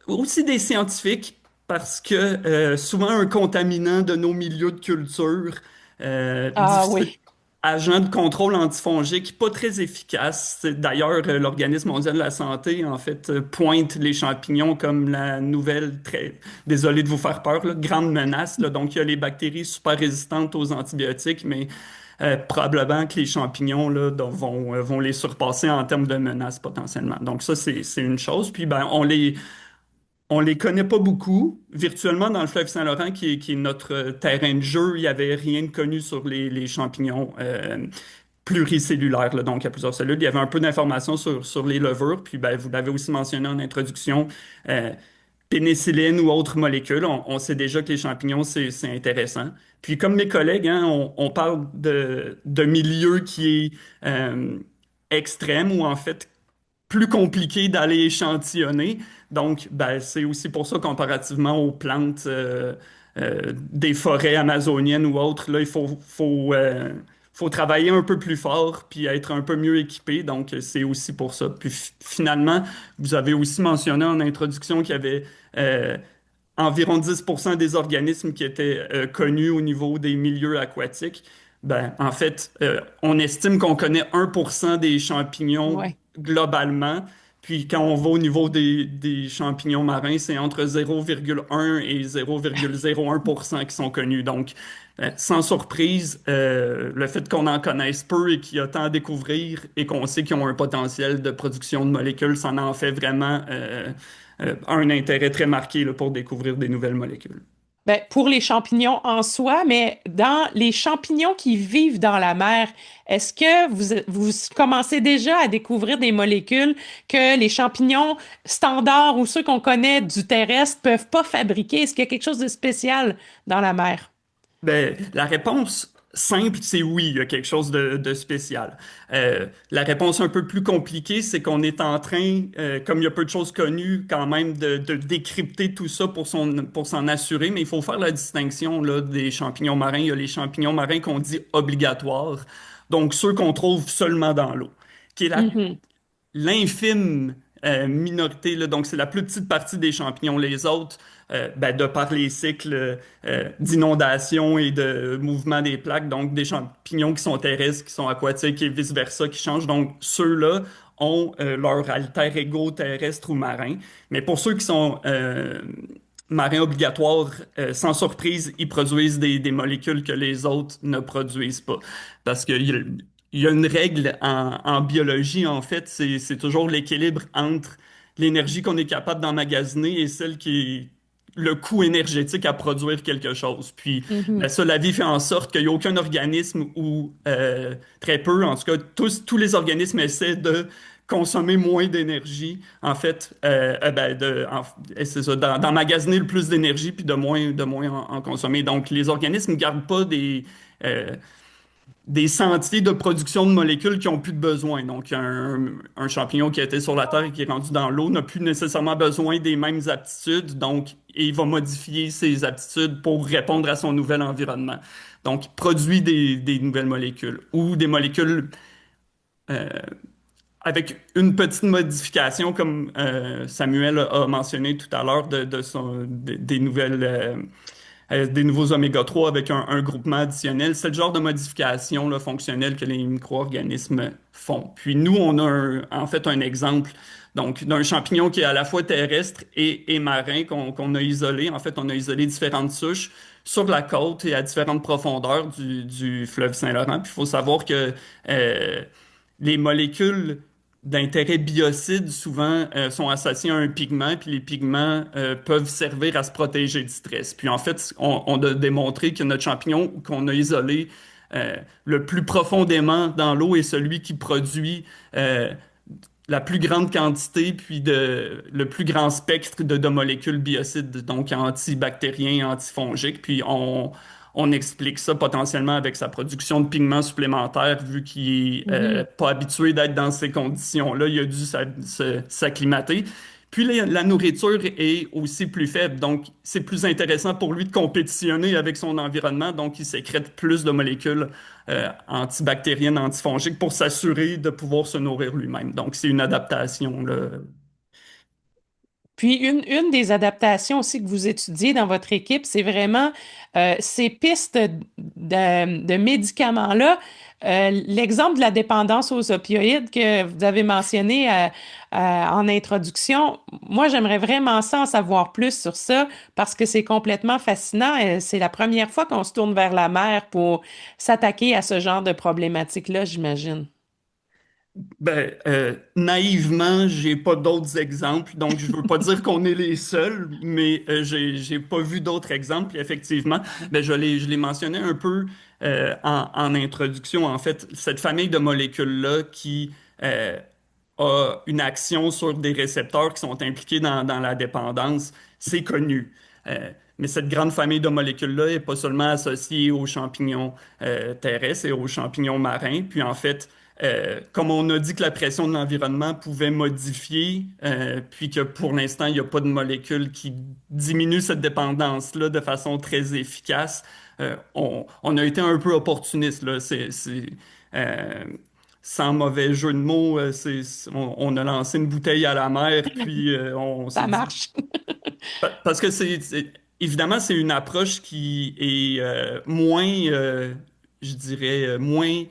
Speaker 3: aussi des scientifiques, parce que souvent un contaminant de nos milieux de culture,
Speaker 1: Ah
Speaker 3: difficile,
Speaker 1: oui.
Speaker 3: agent de contrôle antifongique, pas très efficace. D'ailleurs, l'Organisme mondial de la santé, en fait, pointe les champignons comme la nouvelle, très, désolé de vous faire peur, là, grande menace. Là. Donc, il y a les bactéries super résistantes aux antibiotiques, mais probablement que les champignons là, vont les surpasser en termes de menaces potentiellement. Donc, ça, c'est une chose. Puis, ben, on les connaît pas beaucoup. Virtuellement, dans le fleuve Saint-Laurent, qui est notre terrain de jeu, il n'y avait rien de connu sur les champignons pluricellulaires, là, donc à plusieurs cellules. Il y avait un peu d'informations sur les levures, puis ben, vous l'avez aussi mentionné en introduction, euh, pénicilline ou autres molécules. On sait déjà que les champignons, c'est intéressant. Puis comme mes collègues, hein, on parle de milieu qui est extrême, ou en fait plus compliqué d'aller échantillonner. Donc, ben, c'est aussi pour ça, comparativement aux plantes des forêts amazoniennes ou autres, là, faut travailler un peu plus fort puis être un peu mieux équipé. Donc, c'est aussi pour ça. Puis finalement, vous avez aussi mentionné en introduction qu'il y avait environ 10% des organismes qui étaient connus au niveau des milieux aquatiques. Ben, en fait, on estime qu'on connaît 1% des champignons
Speaker 1: Ouais.
Speaker 3: globalement. Puis quand on va au niveau des champignons marins, c'est entre 0,1 et 0,01% qui sont connus. Donc, sans surprise, le fait qu'on en connaisse peu et qu'il y a tant à découvrir et qu'on sait qu'ils ont un potentiel de production de molécules, ça en fait vraiment un intérêt très marqué là, pour découvrir des nouvelles molécules.
Speaker 1: Ben, pour les champignons en soi, mais dans les champignons qui vivent dans la mer, est-ce que vous commencez déjà à découvrir des molécules que les champignons standards ou ceux qu'on connaît du terrestre peuvent pas fabriquer? Est-ce qu'il y a quelque chose de spécial dans la mer?
Speaker 3: Ben, la réponse simple, c'est oui, il y a quelque chose de spécial. La réponse un peu plus compliquée, c'est qu'on est en train, comme il y a peu de choses connues, quand même de décrypter tout ça pour s'en assurer, mais il faut faire la distinction là, des champignons marins. Il y a les champignons marins qu'on dit obligatoires, donc ceux qu'on trouve seulement dans l'eau, qui est
Speaker 1: Mhm.
Speaker 3: l'infime minorité, là, donc c'est la plus petite partie des champignons. Les autres, ben, de par les cycles d'inondation et de mouvement des plaques, donc des champignons qui sont terrestres, qui sont aquatiques et vice-versa, qui changent. Donc ceux-là ont leur alter ego terrestre ou marin. Mais pour ceux qui sont marins obligatoires, sans surprise, ils produisent des molécules que les autres ne produisent pas. Parce que il y a une règle en biologie, en fait, c'est toujours l'équilibre entre l'énergie qu'on est capable d'emmagasiner et celle qui est le coût énergétique à produire quelque chose. Puis, ben
Speaker 1: Mhm.
Speaker 3: ça, la vie fait en sorte qu'il n'y a aucun organisme ou très peu, en tout cas, tous les organismes essaient de consommer moins d'énergie, en fait, ben, c'est ça, d'emmagasiner le plus d'énergie puis de moins en consommer. Donc, les organismes ne gardent pas euh, des sentiers de production de molécules qui ont plus de besoin. Donc, un champignon qui était sur la Terre et qui est rendu dans l'eau n'a plus nécessairement besoin des mêmes aptitudes, donc il va modifier ses aptitudes pour répondre à son nouvel environnement. Donc, il produit des nouvelles molécules ou des molécules euh, avec une petite modification, comme Samuel a mentionné tout à l'heure, des nouvelles des nouveaux oméga 3 avec un groupement additionnel. C'est le genre de modification là, fonctionnelle que les micro-organismes font. Puis nous, on a en fait un exemple donc d'un champignon qui est à la fois terrestre et marin qu'on a isolé. En fait, on a isolé différentes souches sur la côte et à différentes profondeurs du fleuve Saint-Laurent. Puis il faut savoir que euh, les molécules d'intérêt biocide souvent sont associés à un pigment, puis les pigments peuvent servir à se protéger du stress. Puis en fait, on a démontré que notre champignon qu'on a isolé le plus profondément dans l'eau est celui qui produit la plus grande quantité, puis le plus grand spectre de molécules biocides, donc antibactériens, antifongiques. Puis on explique ça potentiellement avec sa production de pigments supplémentaires, vu qu'il est
Speaker 1: Mhm.
Speaker 3: pas habitué d'être dans ces conditions-là. Il a dû s'acclimater. Puis la nourriture est aussi plus faible, donc c'est plus intéressant pour lui de compétitionner avec son environnement, donc il sécrète plus de molécules antibactériennes, antifongiques pour s'assurer de pouvoir se nourrir lui-même. Donc c'est une adaptation, là.
Speaker 1: Puis une des adaptations aussi que vous étudiez dans votre équipe, c'est vraiment ces pistes de médicaments-là. L'exemple de la dépendance aux opioïdes que vous avez mentionné en introduction, moi j'aimerais vraiment ça en savoir plus sur ça parce que c'est complètement fascinant. C'est la première fois qu'on se tourne vers la mer pour s'attaquer à ce genre de problématique-là, j'imagine.
Speaker 3: Ben, naïvement, j'ai pas d'autres exemples, donc je veux pas dire qu'on est les seuls, mais j'ai pas vu d'autres exemples. Puis effectivement, ben, je l'ai mentionné un peu en introduction, en fait, cette famille de molécules-là qui a une action sur des récepteurs qui sont impliqués dans la dépendance, c'est connu. Mais cette grande famille de molécules-là n'est pas seulement associée aux champignons terrestres et aux champignons marins. Puis en fait, comme on a dit que la pression de l'environnement pouvait modifier, puis que pour l'instant, il n'y a pas de molécule qui diminue cette dépendance-là de façon très efficace, on a été un peu opportuniste, là. Euh, Sans mauvais jeu de mots, on a lancé une bouteille à la mer, puis on
Speaker 1: Ça
Speaker 3: s'est dit...
Speaker 1: marche.
Speaker 3: Parce que évidemment, c'est une approche qui est moins, je dirais, moins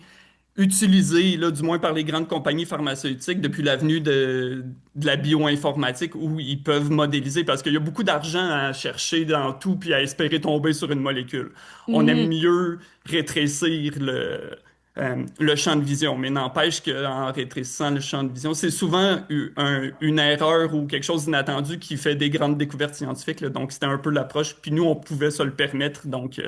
Speaker 3: utilisé, là, du moins par les grandes compagnies pharmaceutiques depuis l'avenue de la bioinformatique où ils peuvent modéliser parce qu'il y a beaucoup d'argent à chercher dans tout puis à espérer tomber sur une molécule. On aime
Speaker 1: Mhm.
Speaker 3: mieux rétrécir le champ de vision, mais n'empêche qu'en rétrécissant le champ de vision, c'est souvent une erreur ou quelque chose d'inattendu qui fait des grandes découvertes scientifiques, là. Donc, c'était un peu l'approche. Puis nous, on pouvait se le permettre. Donc,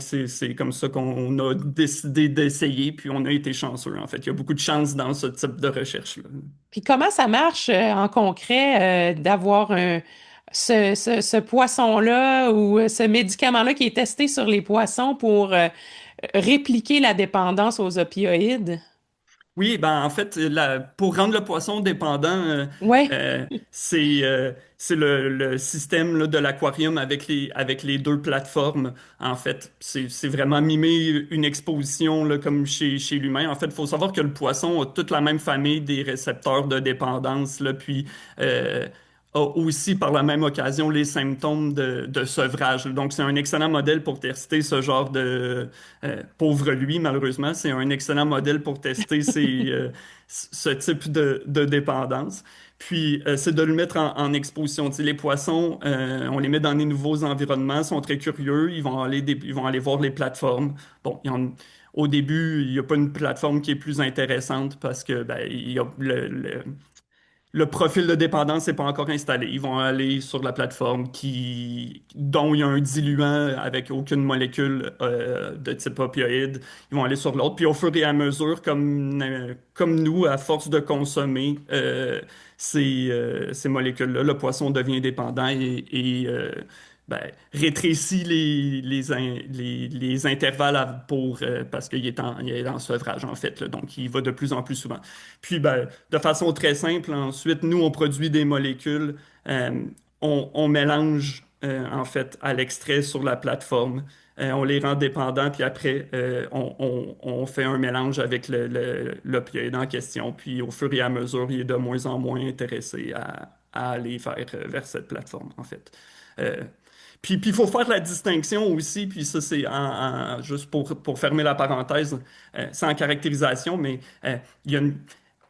Speaker 3: c'est comme ça qu'on a décidé d'essayer, puis on a été chanceux, en fait. Il y a beaucoup de chance dans ce type de recherche-là.
Speaker 1: Puis comment ça marche en concret d'avoir ce poisson-là ou ce médicament-là qui est testé sur les poissons pour répliquer la dépendance aux opioïdes?
Speaker 3: Oui, ben en fait, pour rendre le poisson dépendant,
Speaker 1: Ouais.
Speaker 3: c'est le système là, de l'aquarium avec les deux plateformes. En fait, c'est vraiment mimer une exposition là, comme chez l'humain. En fait, il faut savoir que le poisson a toute la même famille des récepteurs de dépendance, là, puis a aussi par la même occasion les symptômes de sevrage. Donc, c'est un excellent modèle pour tester ce genre pauvre lui, malheureusement, c'est un excellent modèle pour tester ce type de dépendance. Puis, c'est de le mettre en exposition. Tu sais, les poissons, on les met dans des nouveaux environnements, sont très curieux, ils vont aller voir les plateformes. Bon, au début, il n'y a pas une plateforme qui est plus intéressante parce que ben, il y a le profil de dépendance n'est pas encore installé. Ils vont aller sur la plateforme dont il y a un diluant avec aucune molécule de type opioïde. Ils vont aller sur l'autre. Puis au fur et à mesure, comme nous, à force de consommer ces molécules-là, le poisson devient dépendant et ben, rétrécit les intervalles parce il est en sevrage, en fait, là. Donc, il va de plus en plus souvent. Puis, ben, de façon très simple, ensuite, nous, on produit des molécules, on mélange, en fait, à l'extrait sur la plateforme. On les rend dépendants, puis après, on fait un mélange avec l'opioïde en question. Puis, au fur et à mesure, il est de moins en moins intéressé à aller vers cette plateforme, en fait. Euh, puis, il faut faire la distinction aussi, puis ça, c'est juste pour fermer la parenthèse, c'est en caractérisation, mais il y a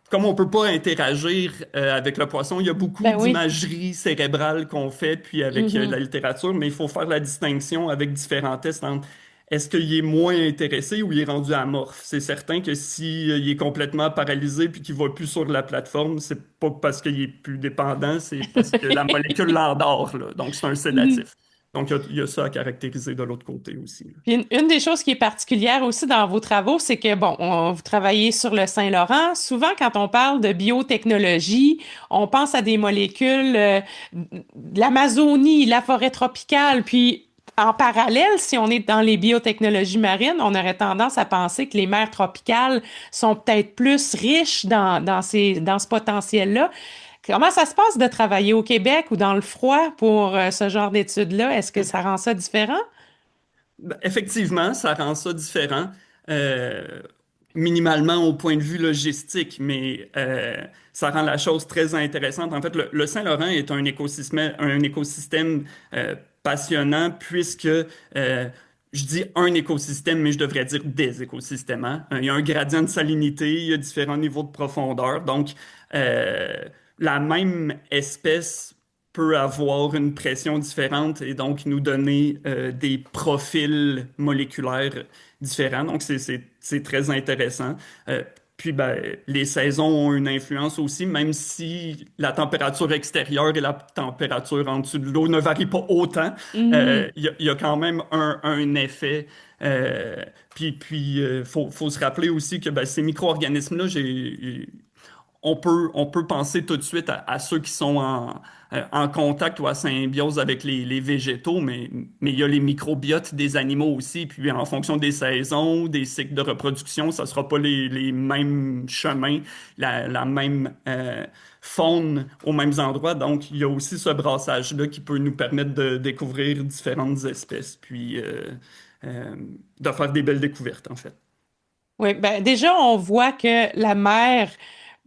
Speaker 3: comme on peut pas interagir avec le poisson, il y a beaucoup
Speaker 1: Ben oui.
Speaker 3: d'imagerie cérébrale qu'on fait, puis avec la
Speaker 1: Mhm.
Speaker 3: littérature, mais il faut faire la distinction avec différents tests entre est-ce qu'il est moins intéressé ou il est rendu amorphe. C'est certain que si il est complètement paralysé puis qu'il va plus sur la plateforme, c'est pas parce qu'il est plus dépendant, c'est parce que la molécule l'endort, là. Donc c'est un
Speaker 1: Mhm.
Speaker 3: sédatif. Donc il y a ça à caractériser de l'autre côté aussi, là.
Speaker 1: Puis une des choses qui est particulière aussi dans vos travaux, c'est que, bon, vous travaillez sur le Saint-Laurent. Souvent, quand on parle de biotechnologie, on pense à des molécules de l'Amazonie, la forêt tropicale. Puis, en parallèle, si on est dans les biotechnologies marines, on aurait tendance à penser que les mers tropicales sont peut-être plus riches dans ce potentiel-là. Comment ça se passe de travailler au Québec ou dans le froid pour ce genre d'études-là? Est-ce que ça rend ça différent?
Speaker 3: Ben, effectivement, ça rend ça différent, euh, minimalement au point de vue logistique, mais ça rend la chose très intéressante. En fait, le Saint-Laurent est un écosystème passionnant puisque je dis un écosystème, mais je devrais dire des écosystèmes, hein. Il y a un gradient de salinité, il y a différents niveaux de profondeur, donc euh, la même espèce peut avoir une pression différente et donc nous donner des profils moléculaires différents. Donc, c'est très intéressant. Puis, ben, les saisons ont une influence aussi, même si la température extérieure et la température en dessous de l'eau ne varient pas autant,
Speaker 1: Mhm.
Speaker 3: il y a quand même un effet. Faut se rappeler aussi que ben, ces micro-organismes-là, on peut penser tout de suite à ceux qui sont en contact ou à symbiose avec les végétaux, mais il y a les microbiotes des animaux aussi, puis en fonction des saisons, des cycles de reproduction, ça sera pas les mêmes chemins, la même faune aux mêmes endroits. Donc, il y a aussi ce brassage-là qui peut nous permettre de découvrir différentes espèces, puis euh, de faire des belles découvertes, en fait.
Speaker 1: Oui, ben déjà, on voit que la mer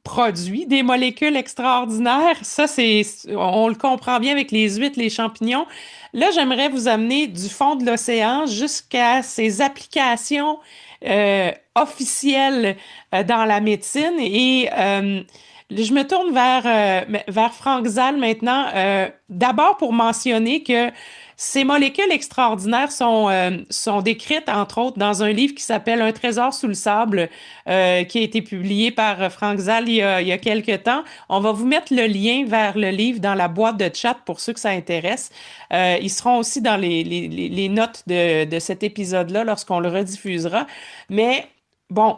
Speaker 1: produit des molécules extraordinaires. Ça, on le comprend bien avec les huîtres, les champignons. Là, j'aimerais vous amener du fond de l'océan jusqu'à ces applications officielles dans la médecine. Et je me tourne vers Franck Zal maintenant, d'abord pour mentionner que ces molécules extraordinaires sont décrites, entre autres, dans un livre qui s'appelle Un trésor sous le sable, qui a été publié par Franck Zal il y a quelques temps. On va vous mettre le lien vers le livre dans la boîte de chat pour ceux que ça intéresse. Ils seront aussi dans les notes de cet épisode-là lorsqu'on le rediffusera. Mais bon,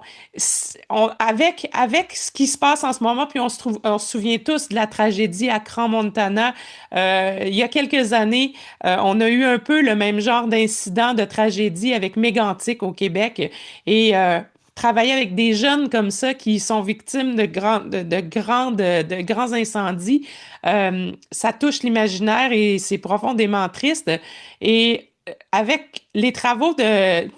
Speaker 1: avec ce qui se passe en ce moment, puis on se souvient tous de la tragédie à Crans-Montana, il y a quelques années, on a eu un peu le même genre d'incident, de tragédie avec Mégantic au Québec. Et travailler avec des jeunes comme ça qui sont victimes de grands incendies, ça touche l'imaginaire et c'est profondément triste. Et avec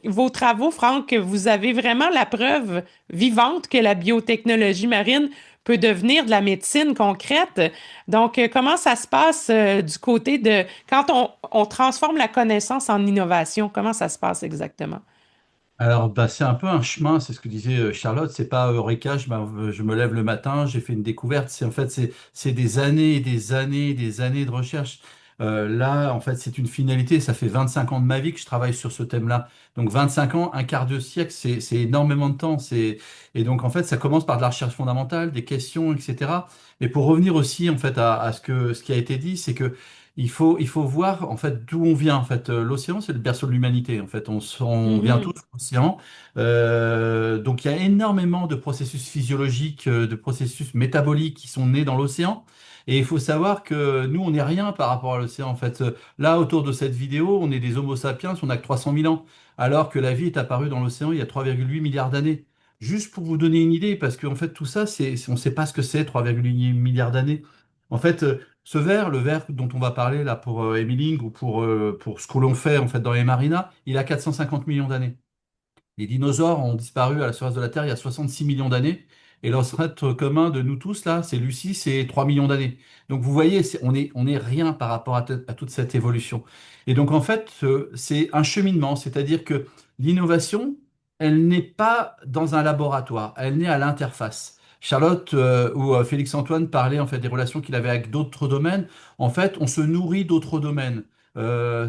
Speaker 1: vos travaux, Franck, vous avez vraiment la preuve vivante que la biotechnologie marine peut devenir de la médecine concrète. Donc, comment ça se passe du côté de quand on transforme la connaissance en innovation, comment ça se passe exactement?
Speaker 4: Alors, bah, c'est un peu un chemin, c'est ce que disait Charlotte, c'est pas Eureka, je me lève le matin, j'ai fait une découverte, c'est des années et des années et des années de recherche. Là, en fait, c'est une finalité, ça fait 25 ans de ma vie que je travaille sur ce thème-là. Donc 25 ans, un quart de siècle, c'est énormément de temps. Et donc, en fait, ça commence par de la recherche fondamentale, des questions, etc. Mais pour revenir aussi, en fait, à ce qui a été dit, c'est que il faut voir en fait d'où on vient. En fait, l'océan, c'est le berceau de l'humanité. En fait, on vient tous
Speaker 1: Mhm.
Speaker 4: de l'océan. Donc, il y a énormément de processus physiologiques, de processus métaboliques qui sont nés dans l'océan. Et il faut savoir que nous, on n'est rien par rapport à l'océan. En fait, là, autour de cette vidéo, on est des Homo sapiens, on n'a que 300 000 ans, alors que la vie est apparue dans l'océan il y a 3,8 milliards d'années. Juste pour vous donner une idée, parce qu'en fait, tout ça, on ne sait pas ce que c'est, 3,8 milliards d'années. En fait, ce verre, le verre dont on va parler là pour Emeling ou pour ce que l'on fait en fait dans les marinas, il a 450 millions d'années. Les dinosaures ont disparu à la surface de la Terre il y a 66 millions d'années. Et l'ancêtre commun de nous tous, là, c'est Lucie, c'est 3 millions d'années. Donc vous voyez, on est rien par rapport à toute cette évolution. Et donc en fait, c'est un cheminement, c'est-à-dire que l'innovation, elle n'est pas dans un laboratoire, elle naît à l'interface. Charlotte ou Félix-Antoine parlaient en fait des relations qu'il avait avec d'autres domaines. En fait, on se nourrit d'autres domaines.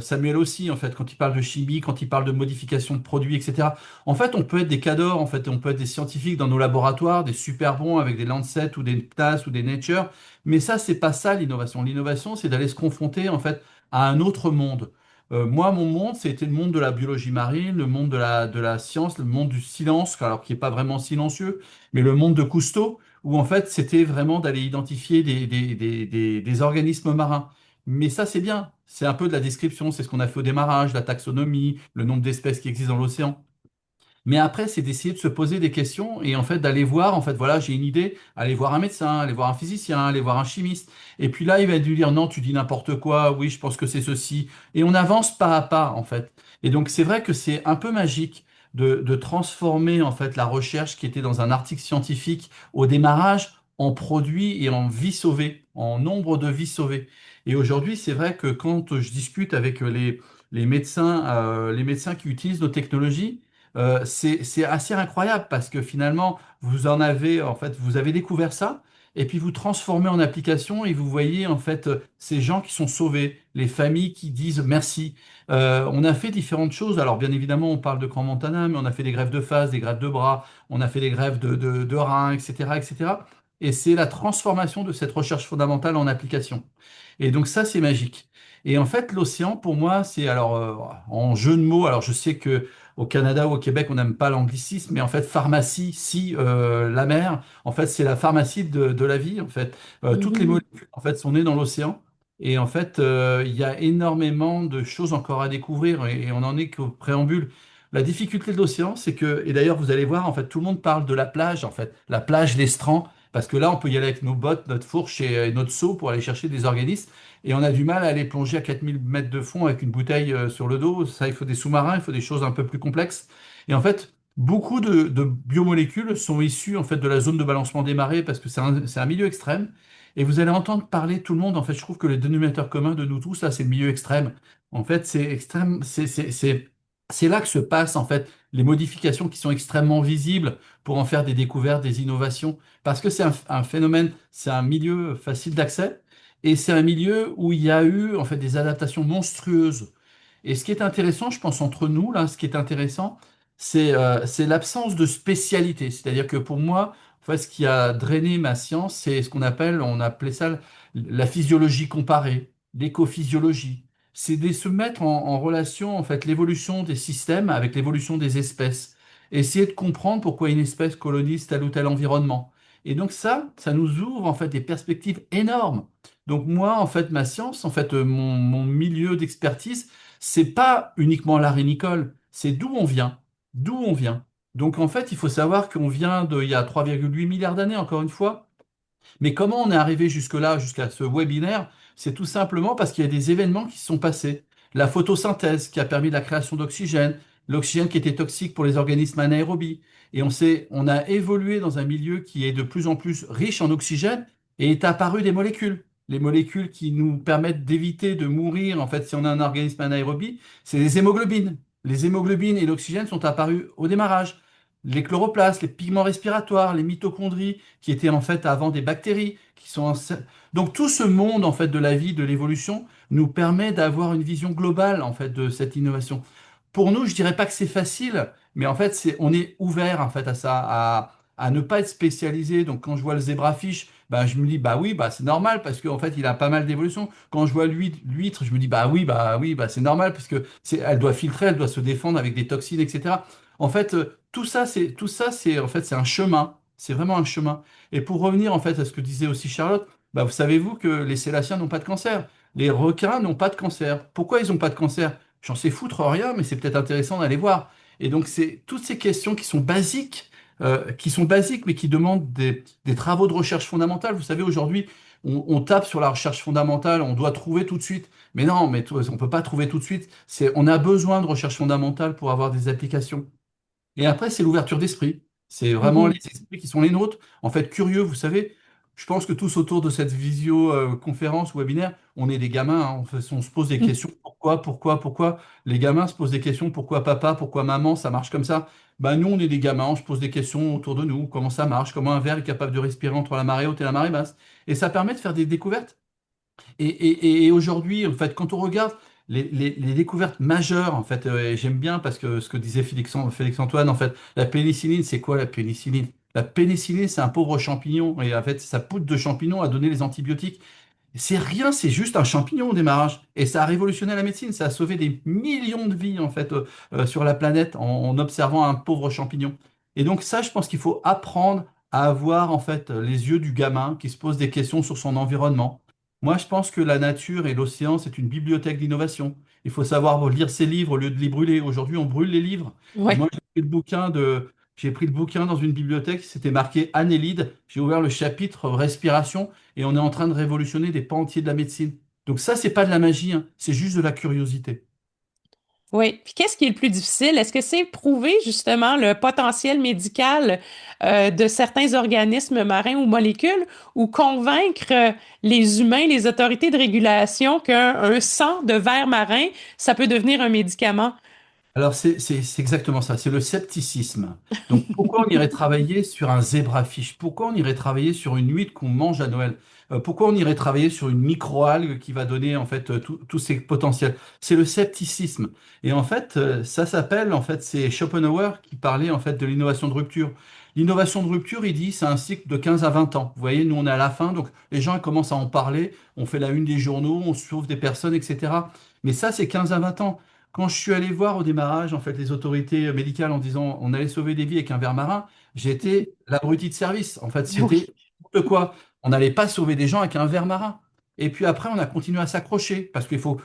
Speaker 4: Samuel aussi, en fait, quand il parle de chimie, quand il parle de modification de produits, etc. En fait, on peut être des cadors, en fait, on peut être des scientifiques dans nos laboratoires, des super bons avec des Lancet ou des PNAS ou des Nature, mais ça, c'est pas ça l'innovation. L'innovation, c'est d'aller se confronter, en fait, à un autre monde. Moi, mon monde, c'était le monde de la biologie marine, le monde de la science, le monde du silence, alors qui n'est pas vraiment silencieux, mais le monde de Cousteau, où en fait, c'était vraiment d'aller identifier des organismes marins. Mais ça, c'est bien. C'est un peu de la description. C'est ce qu'on a fait au démarrage, la taxonomie, le nombre d'espèces qui existent dans l'océan. Mais après, c'est d'essayer de se poser des questions et en fait d'aller voir, en fait, voilà, j'ai une idée, aller voir un médecin, aller voir un physicien, aller voir un chimiste. Et puis là, il va lui dire, non, tu dis n'importe quoi, oui, je pense que c'est ceci. Et on avance pas à pas, en fait. Et donc, c'est vrai que c'est un peu magique de transformer, en fait, la recherche qui était dans un article scientifique au démarrage en produit et en vie sauvée, en nombre de vies sauvées. Et aujourd'hui, c'est vrai que quand je discute avec les médecins qui utilisent nos technologies, c'est assez incroyable parce que finalement, en fait, vous avez découvert ça et puis vous transformez en application et vous voyez en fait ces gens qui sont sauvés, les familles qui disent merci. On a fait différentes choses. Alors bien évidemment, on parle de Grand Montana, mais on a fait des greffes de face, des greffes de bras, on a fait des greffes de reins, etc., etc. Et c'est la transformation de cette recherche fondamentale en application. Et donc ça, c'est magique. Et en fait, l'océan, pour moi, c'est alors en jeu de mots. Alors, je sais que au Canada ou au Québec, on n'aime pas l'anglicisme, mais en fait, pharmacie, si la mer, en fait, c'est la pharmacie de la vie. En fait, toutes les
Speaker 1: Mhm.
Speaker 4: molécules, en fait, sont nées dans l'océan. Et en fait, il y a énormément de choses encore à découvrir, et on n'en est qu'au préambule. La difficulté de l'océan, c'est que, et d'ailleurs, vous allez voir, en fait, tout le monde parle de la plage, en fait, la plage, l'estran, parce que là, on peut y aller avec nos bottes, notre fourche et notre seau pour aller chercher des organismes. Et on a du mal à aller plonger à 4000 mètres de fond avec une bouteille sur le dos. Ça, il faut des sous-marins, il faut des choses un peu plus complexes. Et en fait, beaucoup de biomolécules sont issues en fait de la zone de balancement des marées parce que c'est un milieu extrême. Et vous allez entendre parler tout le monde. En fait, je trouve que le dénominateur commun de nous tous, là, c'est le milieu extrême. En fait, c'est extrême, c'est là que se passent en fait les modifications qui sont extrêmement visibles pour en faire des découvertes, des innovations. Parce que c'est un phénomène, c'est un milieu facile d'accès. Et c'est un milieu où il y a eu en fait des adaptations monstrueuses. Et ce qui est intéressant, je pense, entre nous, là, ce qui est intéressant, c'est l'absence de spécialité. C'est-à-dire que pour moi, en fait, ce qui a drainé ma science, c'est ce qu'on appelle, on appelait ça la physiologie comparée, l'écophysiologie. C'est de se mettre en relation, en fait, l'évolution des systèmes avec l'évolution des espèces. Essayer de comprendre pourquoi une espèce colonise tel ou tel environnement. Et donc ça nous ouvre en fait des perspectives énormes. Donc moi, en fait, ma science, en fait, mon milieu d'expertise, c'est pas uniquement l'art et Nicole, c'est d'où on vient, d'où on vient. Donc en fait, il faut savoir qu'on vient il y a 3,8 milliards d'années, encore une fois. Mais comment on est arrivé jusque-là, jusqu'à ce webinaire? C'est tout simplement parce qu'il y a des événements qui se sont passés. La photosynthèse qui a permis la création d'oxygène, l'oxygène qui était toxique pour les organismes anaérobies. Et on a évolué dans un milieu qui est de plus en plus riche en oxygène et est apparu des molécules. Les molécules qui nous permettent d'éviter de mourir, en fait, si on a un organisme anaérobie, c'est les hémoglobines. Les hémoglobines et l'oxygène sont apparus au démarrage. Les chloroplastes, les pigments respiratoires, les mitochondries, qui étaient en fait avant des bactéries, qui sont donc tout ce monde en fait de la vie, de l'évolution, nous permet d'avoir une vision globale en fait de cette innovation. Pour nous, je dirais pas que c'est facile, mais en fait, on est ouvert en fait à ça, à ne pas être spécialisé. Donc quand je vois le zébrafish, bah, je me dis bah oui, bah c'est normal parce qu'en fait, il a pas mal d'évolution. Quand je vois l'huître, je me dis bah oui, bah c'est normal parce que elle doit filtrer, elle doit se défendre avec des toxines, etc. En fait, tout ça, c'est en fait, c'est un chemin. C'est vraiment un chemin. Et pour revenir en fait à ce que disait aussi Charlotte, bah, vous savez-vous que les sélaciens n'ont pas de cancer? Les requins n'ont pas de cancer. Pourquoi ils n'ont pas de cancer? J'en sais foutre rien, mais c'est peut-être intéressant d'aller voir. Et donc, c'est toutes ces questions qui sont basiques, mais qui demandent des travaux de recherche fondamentale. Vous savez, aujourd'hui, on tape sur la recherche fondamentale, on doit trouver tout de suite. Mais non, mais on ne peut pas trouver tout de suite. On a besoin de recherche fondamentale pour avoir des applications. Et après, c'est l'ouverture d'esprit. C'est vraiment les
Speaker 1: Mhm.
Speaker 4: esprits qui sont les nôtres. En fait, curieux, vous savez, je pense que tous autour de cette visio-conférence ou webinaire, on est des gamins, hein. On se pose des questions. Pourquoi? Les gamins se posent des questions. Pourquoi papa? Pourquoi maman? Ça marche comme ça. Ben, nous, on est des gamins, on se pose des questions autour de nous. Comment ça marche? Comment un verre est capable de respirer entre la marée haute et la marée basse? Et ça permet de faire des découvertes. Et aujourd'hui, en fait, quand on regarde les découvertes majeures, en fait, et j'aime bien parce que ce que disait Félix Antoine, en fait, la pénicilline, c'est quoi la pénicilline? La pénicilline, c'est un pauvre champignon, et en fait, sa poudre de champignon a donné les antibiotiques. C'est rien, c'est juste un champignon au démarrage. Et ça a révolutionné la médecine, ça a sauvé des millions de vies, en fait, sur la planète en observant un pauvre champignon. Et donc ça, je pense qu'il faut apprendre à avoir, en fait, les yeux du gamin qui se pose des questions sur son environnement. Moi, je pense que la nature et l'océan, c'est une bibliothèque d'innovation. Il faut savoir lire ses livres au lieu de les brûler. Aujourd'hui, on brûle les livres. Et
Speaker 1: Ouais.
Speaker 4: moi, j'ai pris le bouquin dans une bibliothèque, c'était marqué Annélide. J'ai ouvert le chapitre respiration et on est en train de révolutionner des pans entiers de la médecine. Donc ça, c'est pas de la magie, hein, c'est juste de la curiosité.
Speaker 1: Oui. Puis qu'est-ce qui est le plus difficile? Est-ce que c'est prouver justement le potentiel médical de certains organismes marins ou molécules ou convaincre les humains, les autorités de régulation qu'un sang de verre marin, ça peut devenir un médicament?
Speaker 4: Alors, c'est exactement ça, c'est le scepticisme. Donc, pourquoi on irait travailler sur un zébrafish? Pourquoi on irait travailler sur une huître qu'on mange à Noël? Pourquoi on irait travailler sur une microalgue qui va donner en fait tous ses potentiels? C'est le scepticisme. Et en fait, ça s'appelle, en fait, c'est Schopenhauer qui parlait en fait de l'innovation de rupture. L'innovation de rupture, il dit, c'est un cycle de 15 à 20 ans. Vous voyez, nous, on est à la fin, donc les gens commencent à en parler, on fait la une des journaux, on sauve des personnes, etc. Mais ça, c'est 15 à 20 ans. Quand je suis allé voir au démarrage, en fait, les autorités médicales en disant on allait sauver des vies avec un verre marin, j'étais l'abruti de service. En fait,
Speaker 1: Oui.
Speaker 4: c'était n'importe quoi. On n'allait pas sauver des gens avec un verre marin. Et puis après, on a continué à s'accrocher parce qu'il faut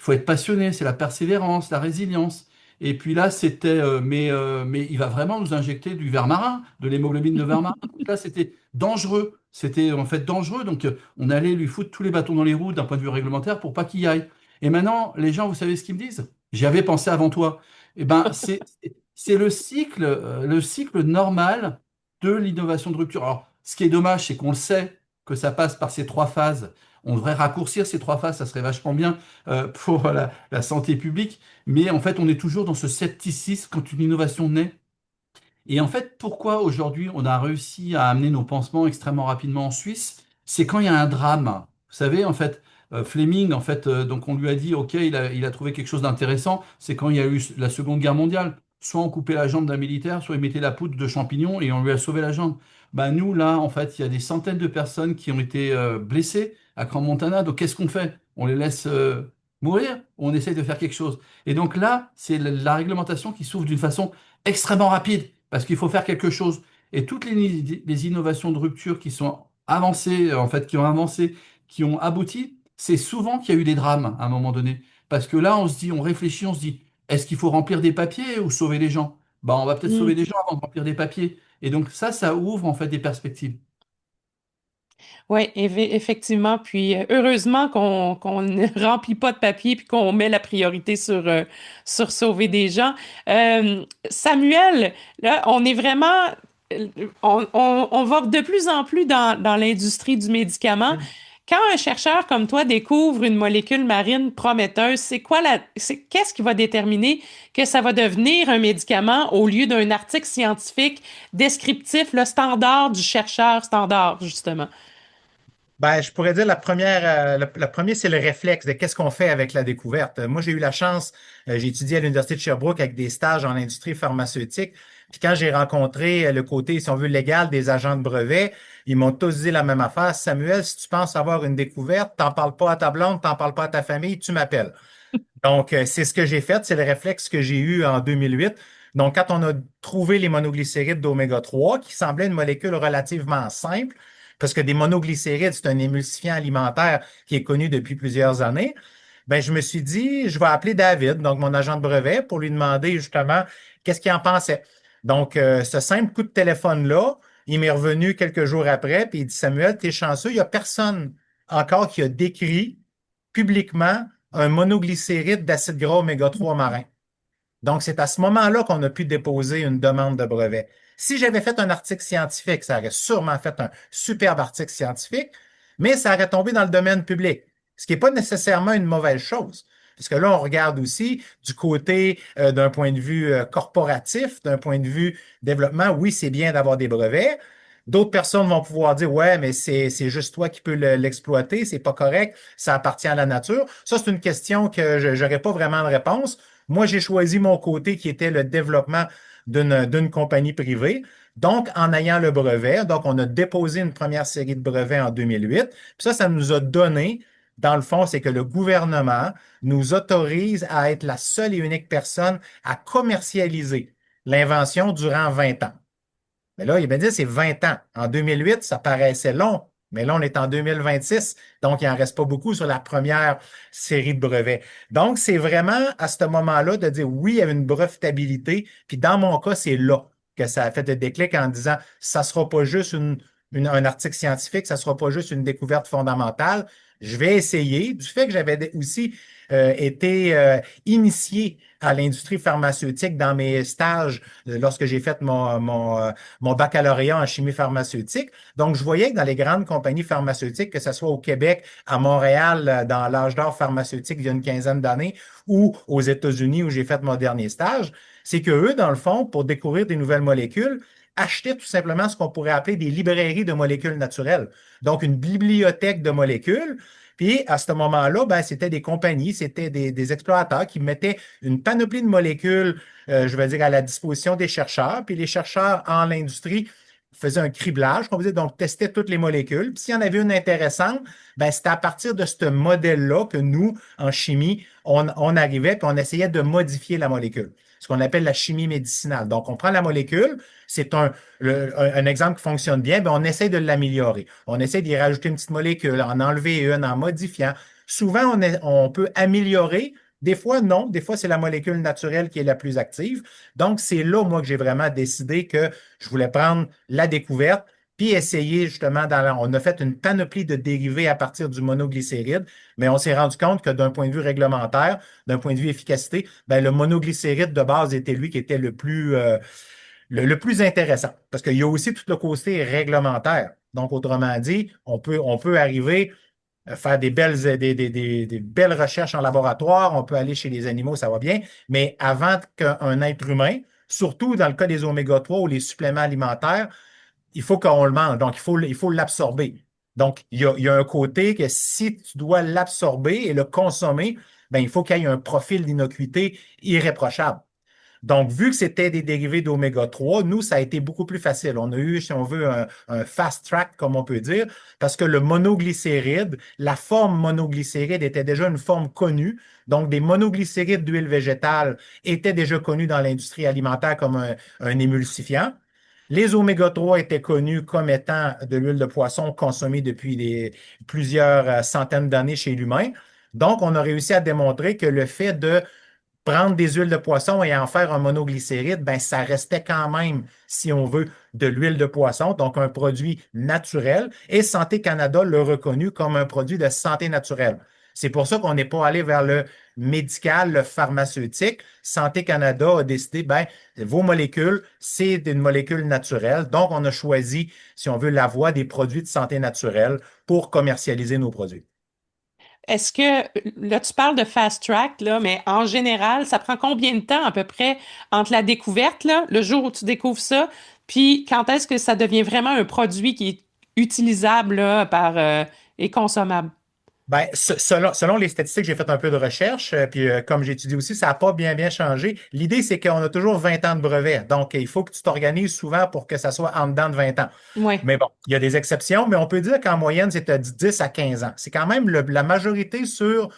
Speaker 4: être passionné, c'est la persévérance, la résilience. Et puis là, c'était mais il va vraiment nous injecter du verre marin, de l'hémoglobine de verre marin. Donc là, c'était dangereux. C'était en fait dangereux. Donc on allait lui foutre tous les bâtons dans les roues d'un point de vue réglementaire pour pas qu'il y aille. Et maintenant, les gens, vous savez ce qu'ils me disent? J'y avais pensé avant toi. Eh ben, c'est le cycle normal de l'innovation de rupture. Alors, ce qui est dommage, c'est qu'on le sait que ça passe par ces trois phases. On devrait raccourcir ces trois phases, ça serait vachement bien pour la santé publique. Mais en fait, on est toujours dans ce scepticisme quand une innovation naît. Et en fait, pourquoi aujourd'hui on a réussi à amener nos pansements extrêmement rapidement en Suisse? C'est quand il y a un drame. Vous savez, en fait, Fleming, en fait, donc on lui a dit, OK, il a trouvé quelque chose d'intéressant. C'est quand il y a eu la Seconde Guerre mondiale. Soit on coupait la jambe d'un militaire, soit il mettait la poudre de champignons et on lui a sauvé la jambe. Ben, nous, là, en fait, il y a des centaines de personnes qui ont été blessées à Crans-Montana. Donc, qu'est-ce qu'on fait? On les laisse mourir ou on essaye de faire quelque chose? Et donc là, c'est la réglementation qui s'ouvre d'une façon extrêmement rapide parce qu'il faut faire quelque chose. Et toutes les innovations de rupture qui sont avancées, en fait, qui ont avancé, qui ont abouti, c'est souvent qu'il y a eu des drames à un moment donné. Parce que là, on se dit, on réfléchit, on se dit, est-ce qu'il faut remplir des papiers ou sauver les gens? Ben, on va peut-être sauver
Speaker 1: Mm.
Speaker 4: des gens avant de remplir des papiers. Et donc ça ouvre en fait des perspectives.
Speaker 1: Oui, effectivement. Puis heureusement qu'on ne remplit pas de papier puis qu'on met la priorité sur sauver des gens. Samuel, là, on est vraiment, on va de plus en plus dans l'industrie du médicament. Quand un chercheur comme toi découvre une molécule marine prometteuse, qu'est-ce qui va déterminer que ça va devenir un médicament au lieu d'un article scientifique descriptif, le standard du chercheur standard, justement?
Speaker 5: Ben, je pourrais dire la première, le premier, c'est le réflexe de qu'est-ce qu'on fait avec la découverte. Moi, j'ai eu la chance, j'ai étudié à l'Université de Sherbrooke avec des stages en industrie pharmaceutique. Puis quand j'ai rencontré le côté, si on veut, légal des agents de brevet, ils m'ont tous dit la même affaire. Samuel, si tu penses avoir une découverte, t'en parles pas à ta blonde, t'en parles pas à ta famille, tu m'appelles. Donc, c'est ce que j'ai fait, c'est le réflexe que j'ai eu en 2008. Donc, quand on a trouvé les monoglycérides d'oméga 3, qui semblaient une molécule relativement simple, parce que des monoglycérides, c'est un émulsifiant alimentaire qui est connu depuis plusieurs années, ben, je me suis dit, je vais appeler David, donc mon agent de brevet, pour lui demander justement qu'est-ce qu'il en pensait. Donc, ce simple coup de téléphone-là, il m'est revenu quelques jours après, puis il dit, Samuel, t'es chanceux, il n'y a personne encore qui a décrit publiquement un monoglycéride d'acide gras oméga 3 marin. Donc, c'est à ce moment-là qu'on a pu déposer une demande de brevet. Si j'avais fait un article scientifique, ça aurait sûrement fait un superbe article scientifique, mais ça aurait tombé dans le domaine public, ce qui n'est pas nécessairement une mauvaise chose. Parce que là, on regarde aussi du côté d'un point de vue corporatif, d'un point de vue développement, oui, c'est bien d'avoir des brevets. D'autres personnes vont pouvoir dire, ouais, mais c'est juste toi qui peux l'exploiter, c'est pas correct, ça appartient à la nature. Ça, c'est une question que je n'aurais pas vraiment de réponse. Moi, j'ai choisi mon côté qui était le développement d'une compagnie privée. Donc, en ayant le brevet, donc on a déposé une première série de brevets en 2008. Puis ça nous a donné, dans le fond, c'est que le gouvernement nous autorise à être la seule et unique personne à commercialiser l'invention durant 20 ans. Mais là, il m'a dit c'est 20 ans. En 2008, ça paraissait long, mais là, on est en 2026, donc il n'en reste pas beaucoup sur la première série de brevets. Donc, c'est vraiment à ce moment-là de dire oui, il y a une brevetabilité. Puis dans mon cas, c'est là que ça a fait le déclic en disant ça ne sera pas juste un article scientifique, ça ne sera pas juste une découverte fondamentale. Je vais essayer. Du fait que j'avais aussi été initié à l'industrie pharmaceutique dans mes stages lorsque j'ai fait mon baccalauréat en chimie pharmaceutique. Donc, je voyais que dans les grandes compagnies pharmaceutiques, que ce soit au Québec, à Montréal, dans l'âge d'or pharmaceutique il y a une quinzaine d'années, ou aux États-Unis où j'ai fait mon dernier stage, c'est que eux, dans le fond, pour découvrir des nouvelles molécules, achetaient tout simplement ce qu'on pourrait appeler des librairies de molécules naturelles. Donc, une bibliothèque de molécules. Puis, à ce moment-là, ben, c'était des compagnies, c'était des explorateurs qui mettaient une panoplie de molécules, je veux dire, à la disposition des chercheurs. Puis, les chercheurs en l'industrie faisaient un criblage, on faisait donc tester toutes les molécules. Puis, s'il y en avait une intéressante, ben, c'était à partir de ce modèle-là que nous, en chimie, on arrivait puis on essayait de modifier la molécule, ce qu'on appelle la chimie médicinale. Donc, on prend la molécule, c'est un exemple qui fonctionne bien, ben on essaie de l'améliorer. On essaie d'y rajouter une petite molécule, en enlever une, en modifiant. Souvent, on peut améliorer. Des fois, non. Des fois, c'est la molécule naturelle qui est la plus active. Donc, c'est là, moi, que j'ai vraiment décidé que je voulais prendre la découverte puis essayer justement, on a fait une panoplie de dérivés à partir du monoglycéride, mais on s'est rendu compte que d'un point de vue réglementaire, d'un point de vue efficacité, ben, le monoglycéride de base était lui qui était le plus intéressant, parce qu'il y a aussi tout le côté réglementaire. Donc, autrement dit, on peut arriver à faire des belles recherches en laboratoire, on peut aller chez les animaux, ça va bien, mais avant qu'un être humain, surtout dans le cas des oméga-3 ou les suppléments alimentaires, il faut qu'on le mange, donc il faut l'absorber. Donc, il y a un côté que si tu dois l'absorber et le consommer, ben, il faut qu'il y ait un profil d'innocuité irréprochable. Donc, vu que c'était des dérivés d'oméga 3, nous, ça a été beaucoup plus facile. On a eu, si on veut, un fast track, comme on peut dire, parce que le monoglycéride, la forme monoglycéride était déjà une forme connue. Donc, des monoglycérides d'huile végétale étaient déjà connus dans l'industrie alimentaire comme un émulsifiant. Les oméga 3 étaient connus comme étant de l'huile de poisson consommée depuis plusieurs centaines d'années chez l'humain. Donc, on a réussi à démontrer que le fait de prendre des huiles de poisson et en faire un monoglycéride, ben, ça restait quand même, si on veut, de l'huile de poisson, donc un produit naturel. Et Santé Canada l'a reconnu comme un produit de santé naturelle. C'est pour ça qu'on n'est pas allé vers le médical, le pharmaceutique. Santé Canada a décidé, ben, vos molécules, c'est une molécule naturelle. Donc, on a choisi, si on veut, la voie des produits de santé naturelle pour commercialiser nos produits.
Speaker 1: Est-ce que, là, tu parles de fast track, là, mais en général, ça prend combien de temps à peu près entre la découverte, là, le jour où tu découvres ça, puis quand est-ce que ça devient vraiment un produit qui est utilisable, là, et consommable?
Speaker 5: Ben, selon les statistiques, j'ai fait un peu de recherche, puis comme j'étudie aussi, ça n'a pas bien changé. L'idée, c'est qu'on a toujours 20 ans de brevet. Donc, il faut que tu t'organises souvent pour que ça soit en dedans de 20 ans.
Speaker 1: Oui.
Speaker 5: Mais bon, il y a des exceptions, mais on peut dire qu'en moyenne, c'est de 10 à 15 ans. C'est quand même la majorité sur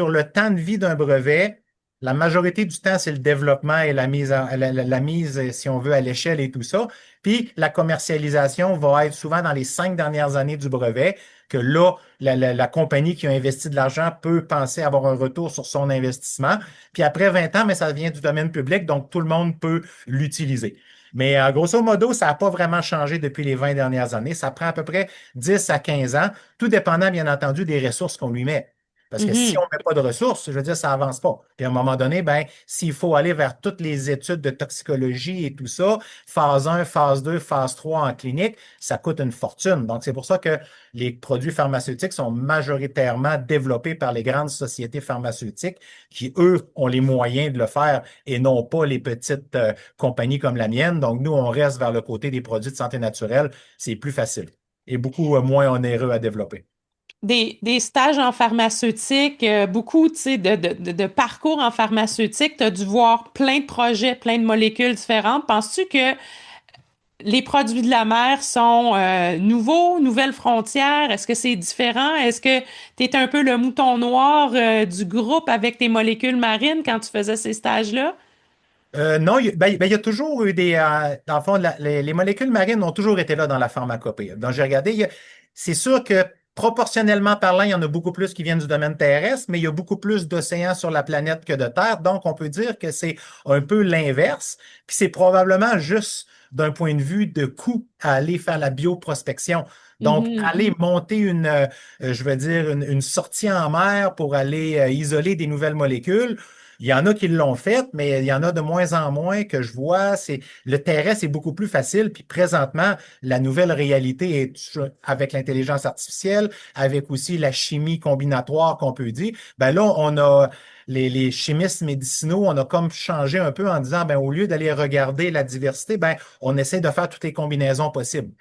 Speaker 5: le temps de vie d'un brevet. La majorité du temps, c'est le développement et la mise, si on veut, à l'échelle et tout ça. Puis, la commercialisation va être souvent dans les 5 dernières années du brevet, que là, la compagnie qui a investi de l'argent peut penser avoir un retour sur son investissement. Puis après 20 ans, mais ça vient du domaine public, donc tout le monde peut l'utiliser. Mais grosso modo, ça n'a pas vraiment changé depuis les 20 dernières années. Ça prend à peu près 10 à 15 ans, tout dépendant, bien entendu, des ressources qu'on lui met. Parce que si on
Speaker 1: Mhm.
Speaker 5: ne met pas de ressources, je veux dire, ça avance pas. Puis à un moment donné, ben, s'il faut aller vers toutes les études de toxicologie et tout ça, phase 1, phase 2, phase 3 en clinique, ça coûte une fortune. Donc, c'est pour ça que les produits pharmaceutiques sont majoritairement développés par les grandes sociétés pharmaceutiques qui, eux, ont les moyens de le faire et non pas les petites compagnies comme la mienne. Donc, nous, on reste vers le côté des produits de santé naturelle. C'est plus facile et beaucoup moins onéreux à développer.
Speaker 1: Des stages en pharmaceutique, beaucoup, tu sais, de parcours en pharmaceutique, tu as dû voir plein de projets, plein de molécules différentes. Penses-tu que les produits de la mer sont nouveaux, nouvelles frontières? Est-ce que c'est différent? Est-ce que tu es un peu le mouton noir du groupe avec tes molécules marines quand tu faisais ces stages-là?
Speaker 5: Non, il y a toujours eu dans le fond, les molécules marines ont toujours été là dans la pharmacopée. Donc, j'ai regardé, c'est sûr que proportionnellement parlant, il y en a beaucoup plus qui viennent du domaine terrestre, mais il y a beaucoup plus d'océans sur la planète que de terre. Donc, on peut dire que c'est un peu l'inverse. Puis c'est probablement juste d'un point de vue de coût à aller faire la bioprospection. Donc,
Speaker 1: Mhm.
Speaker 5: aller monter je veux dire, une sortie en mer pour aller isoler des nouvelles molécules. Il y en a qui l'ont fait, mais il y en a de moins en moins que je vois. Le terrestre est beaucoup plus facile. Puis présentement, la nouvelle réalité est avec l'intelligence artificielle, avec aussi la chimie combinatoire qu'on peut dire. Ben là, on a les chimistes médicinaux, on a comme changé un peu en disant, ben, au lieu d'aller regarder la diversité, ben, on essaie de faire toutes les combinaisons possibles.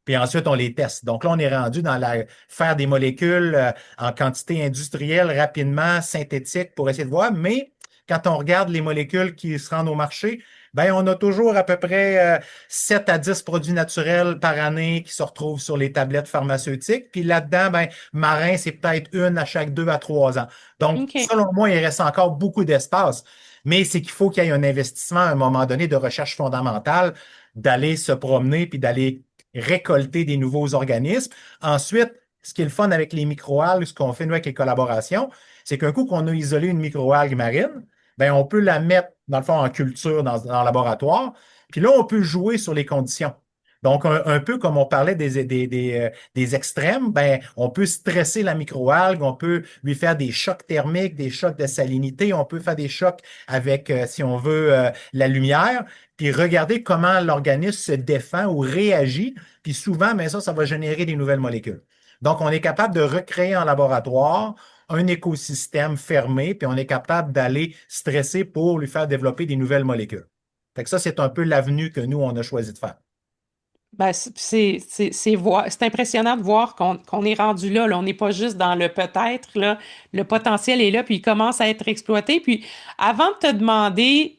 Speaker 5: Puis ensuite, on les teste. Donc là, on est rendu dans faire des molécules en quantité industrielle rapidement, synthétique pour essayer de voir. Mais quand on regarde les molécules qui se rendent au marché, ben, on a toujours à peu près 7 à 10 produits naturels par année qui se retrouvent sur les tablettes pharmaceutiques. Puis là-dedans, ben, marin, c'est peut-être une à chaque 2 à 3 ans. Donc,
Speaker 1: OK.
Speaker 5: selon moi, il reste encore beaucoup d'espace. Mais c'est qu'il faut qu'il y ait un investissement à un moment donné de recherche fondamentale, d'aller se promener puis d'aller récolter des nouveaux organismes. Ensuite, ce qui est le fun avec les microalgues, ce qu'on fait nous avec les collaborations, c'est qu'un coup qu'on a isolé une microalgue marine, ben, on peut la mettre, dans le fond, en culture dans le laboratoire. Puis là, on peut jouer sur les conditions. Donc, un peu comme on parlait des extrêmes, ben, on peut stresser la microalgue, on peut lui faire des chocs thermiques, des chocs de salinité, on peut faire des chocs avec, si on veut, la lumière, puis regarder comment l'organisme se défend ou réagit. Puis souvent, mais ça va générer des nouvelles molécules. Donc, on est capable de recréer en laboratoire un écosystème fermé, puis on est capable d'aller stresser pour lui faire développer des nouvelles molécules. Fait que ça, c'est un peu l'avenue que nous, on a choisi de faire.
Speaker 1: Ben, c'est impressionnant de voir qu'on est rendu là, là. On n'est pas juste dans le peut-être, là. Le potentiel est là, puis il commence à être exploité. Puis avant de te demander,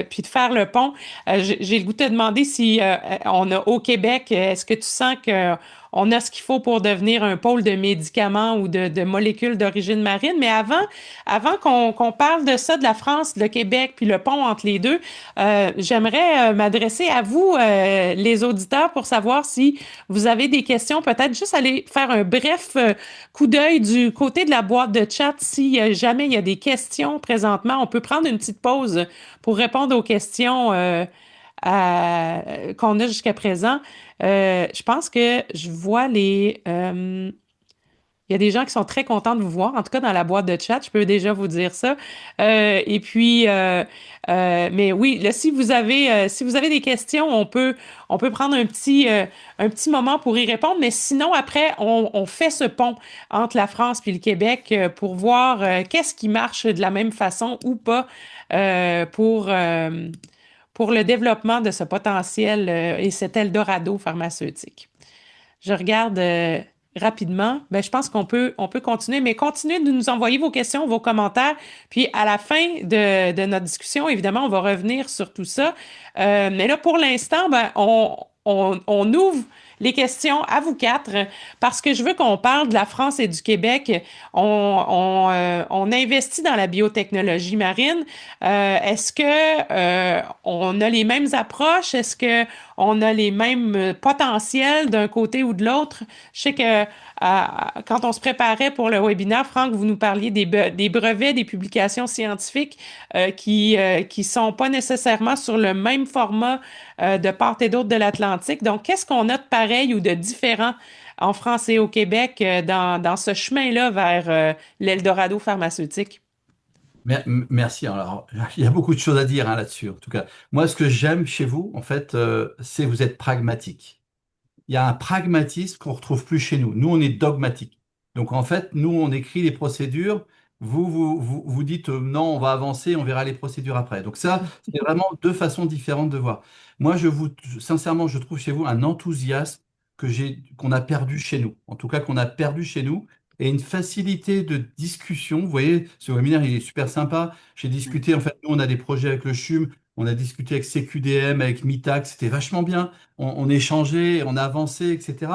Speaker 1: puis de faire le pont, j'ai le goût de te demander si on a au Québec, est-ce que tu sens que on a ce qu'il faut pour devenir un pôle de médicaments ou de molécules d'origine marine? Mais avant qu'on parle de ça, de la France, le Québec, puis le pont entre les deux, j'aimerais m'adresser à vous, les auditeurs, pour savoir si vous avez des questions. Peut-être juste aller faire un bref coup d'œil du côté de la boîte de chat. Si jamais il y a des questions présentement, on peut prendre une petite pause pour répondre aux questions qu'on a jusqu'à présent. Je pense que je vois il y a des gens qui sont très contents de vous voir, en tout cas dans la boîte de chat, je peux déjà vous dire ça. Et puis, mais oui, là, si vous avez des questions, on peut prendre un petit moment pour y répondre. Mais sinon, après, on fait ce pont entre la France puis le Québec pour voir qu'est-ce qui marche de la même façon ou pas euh, pour, euh, pour le développement de ce potentiel et cet Eldorado pharmaceutique. Je regarde rapidement. Ben, je pense on peut continuer, mais continuez de nous envoyer vos questions, vos commentaires. Puis à la fin de notre discussion, évidemment, on va revenir sur tout ça. Mais là, pour l'instant, ben, on ouvre les questions à vous quatre parce que je veux qu'on parle de la France et du Québec. On investit dans la biotechnologie marine. Est-ce que on a les mêmes approches? Est-ce que on a les mêmes potentiels d'un côté ou de l'autre? Je sais que quand on se préparait pour le webinaire, Franck, vous nous parliez des brevets, des publications scientifiques qui sont pas nécessairement sur le même format de part et d'autre de l'Atlantique. Donc, qu'est-ce qu'on a de pareil ou de différent en France et au Québec dans ce chemin-là vers l'Eldorado pharmaceutique?
Speaker 4: Merci. Alors, il y a beaucoup de choses à dire hein, là-dessus. En tout cas, moi, ce que j'aime chez vous, en fait, c'est vous êtes pragmatique. Il y a un pragmatisme qu'on retrouve plus chez nous. Nous, on est dogmatique. Donc, en fait, nous, on écrit les procédures. Vous dites non, on va avancer, on verra les procédures après. Donc, ça, c'est vraiment deux façons différentes de voir. Moi, sincèrement, je trouve chez vous un enthousiasme qu'on a perdu chez nous. En tout cas, qu'on a perdu chez nous. Et une facilité de discussion. Vous voyez, ce webinaire, il est super sympa. J'ai discuté, en fait, nous, on a des projets avec le CHUM. On a discuté avec CQDM, avec MITAC, c'était vachement bien. On échangeait, on avançait, etc.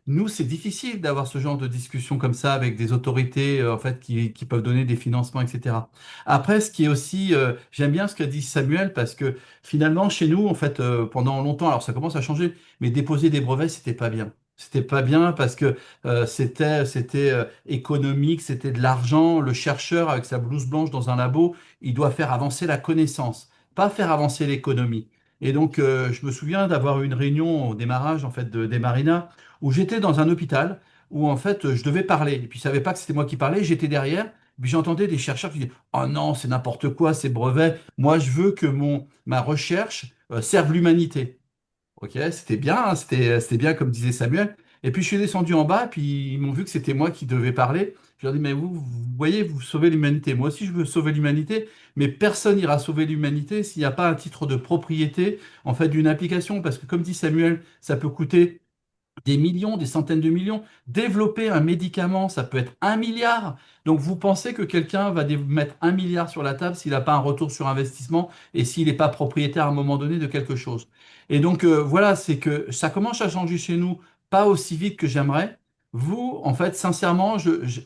Speaker 4: Nous, c'est difficile d'avoir ce genre de discussion comme ça avec des autorités en fait qui peuvent donner des financements, etc. Après, ce qui est aussi, j'aime bien ce qu'a dit Samuel parce que finalement, chez nous, en fait, pendant longtemps, alors ça commence à changer, mais déposer des brevets, c'était pas bien. C'était pas bien parce que c'était économique, c'était de l'argent. Le chercheur avec sa blouse blanche dans un labo, il doit faire avancer la connaissance, pas faire avancer l'économie. Et donc, je me souviens d'avoir eu une réunion au démarrage en fait des Marinas où j'étais dans un hôpital où en fait je devais parler. Et puis, je savais pas que c'était moi qui parlais. J'étais derrière Puis j'entendais des chercheurs qui disaient, oh non, c'est n'importe quoi, ces brevets. Moi, je veux que ma recherche serve l'humanité. Ok, c'était bien, hein, c'était bien comme disait Samuel. Et puis je suis descendu en bas, puis ils m'ont vu que c'était moi qui devais parler. Je leur ai dit, mais vous voyez, vous sauvez l'humanité. Moi aussi, je veux sauver l'humanité, mais personne n'ira sauver l'humanité s'il n'y a pas un titre de propriété, en fait, d'une application. Parce que comme dit Samuel, ça peut coûter des millions, des centaines de millions. Développer un médicament, ça peut être 1 milliard. Donc vous pensez que quelqu'un va mettre 1 milliard sur la table s'il n'a pas un retour sur investissement et s'il n'est pas propriétaire à un moment donné de quelque chose. Et donc voilà, c'est que ça commence à changer chez nous, pas aussi vite que j'aimerais. Vous, en fait, sincèrement,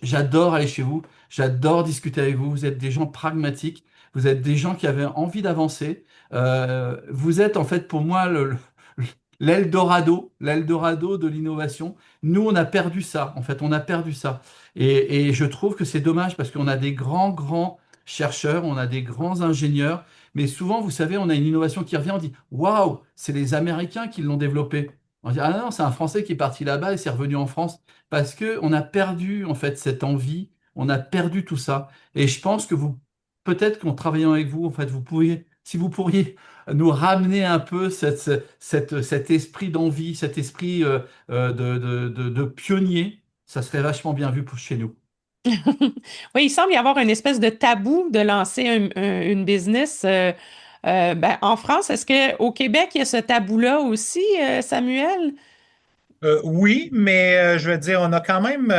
Speaker 4: j'adore aller chez vous, j'adore discuter avec vous. Vous êtes des gens pragmatiques, vous êtes des gens qui avaient envie d'avancer. Vous êtes en fait pour moi l'Eldorado de l'innovation. Nous, on a perdu ça. En fait, on a perdu ça. Et je trouve que c'est dommage parce qu'on a des grands, grands chercheurs, on a des grands ingénieurs, mais souvent, vous savez, on a une innovation qui revient, on dit, waouh, c'est les Américains qui l'ont développé. On dit, ah non, c'est un Français qui est parti là-bas et c'est revenu en France parce que on a perdu en fait cette envie, on a perdu tout ça. Et je pense que vous, peut-être qu'en travaillant avec vous, en fait, vous pourriez, si vous pourriez nous ramener un peu cet esprit d'envie, cet esprit de pionnier, ça serait vachement bien vu chez nous.
Speaker 1: Oui, il semble y avoir une espèce de tabou de lancer une business. Ben, en France, est-ce qu'au Québec, il y a ce tabou-là aussi, Samuel?
Speaker 5: Oui, mais je veux dire, on a quand même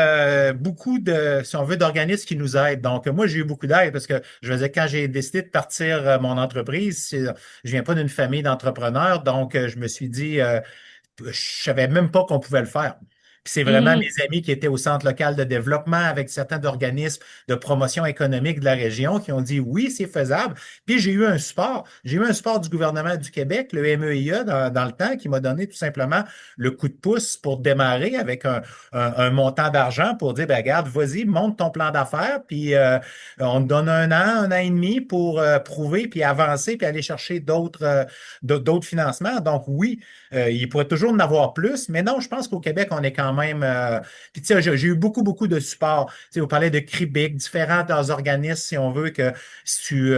Speaker 5: beaucoup de, si on veut, d'organismes qui nous aident. Donc, moi, j'ai eu beaucoup d'aide parce que, je veux dire, quand j'ai décidé de partir mon entreprise, je viens pas d'une famille d'entrepreneurs, donc je me suis dit, je savais même pas qu'on pouvait le faire. Puis c'est vraiment
Speaker 1: Mhm.
Speaker 5: mes amis qui étaient au centre local de développement avec certains organismes de promotion économique de la région qui ont dit oui, c'est faisable. Puis j'ai eu un support. J'ai eu un support du gouvernement du Québec, le MEIA, dans le temps, qui m'a donné tout simplement le coup de pouce pour démarrer avec un montant d'argent pour dire, ben, regarde, vas-y, monte ton plan d'affaires, puis on te donne un an et demi pour prouver, puis avancer, puis aller chercher d'autres financements. Donc oui, il pourrait toujours en avoir plus, mais non, je pense qu'au Québec, on est quand même. Puis, tu sais, j'ai eu beaucoup, beaucoup de support. Tu sais, vous parlez de CRIBIC, différents organismes, si on veut, que si tu.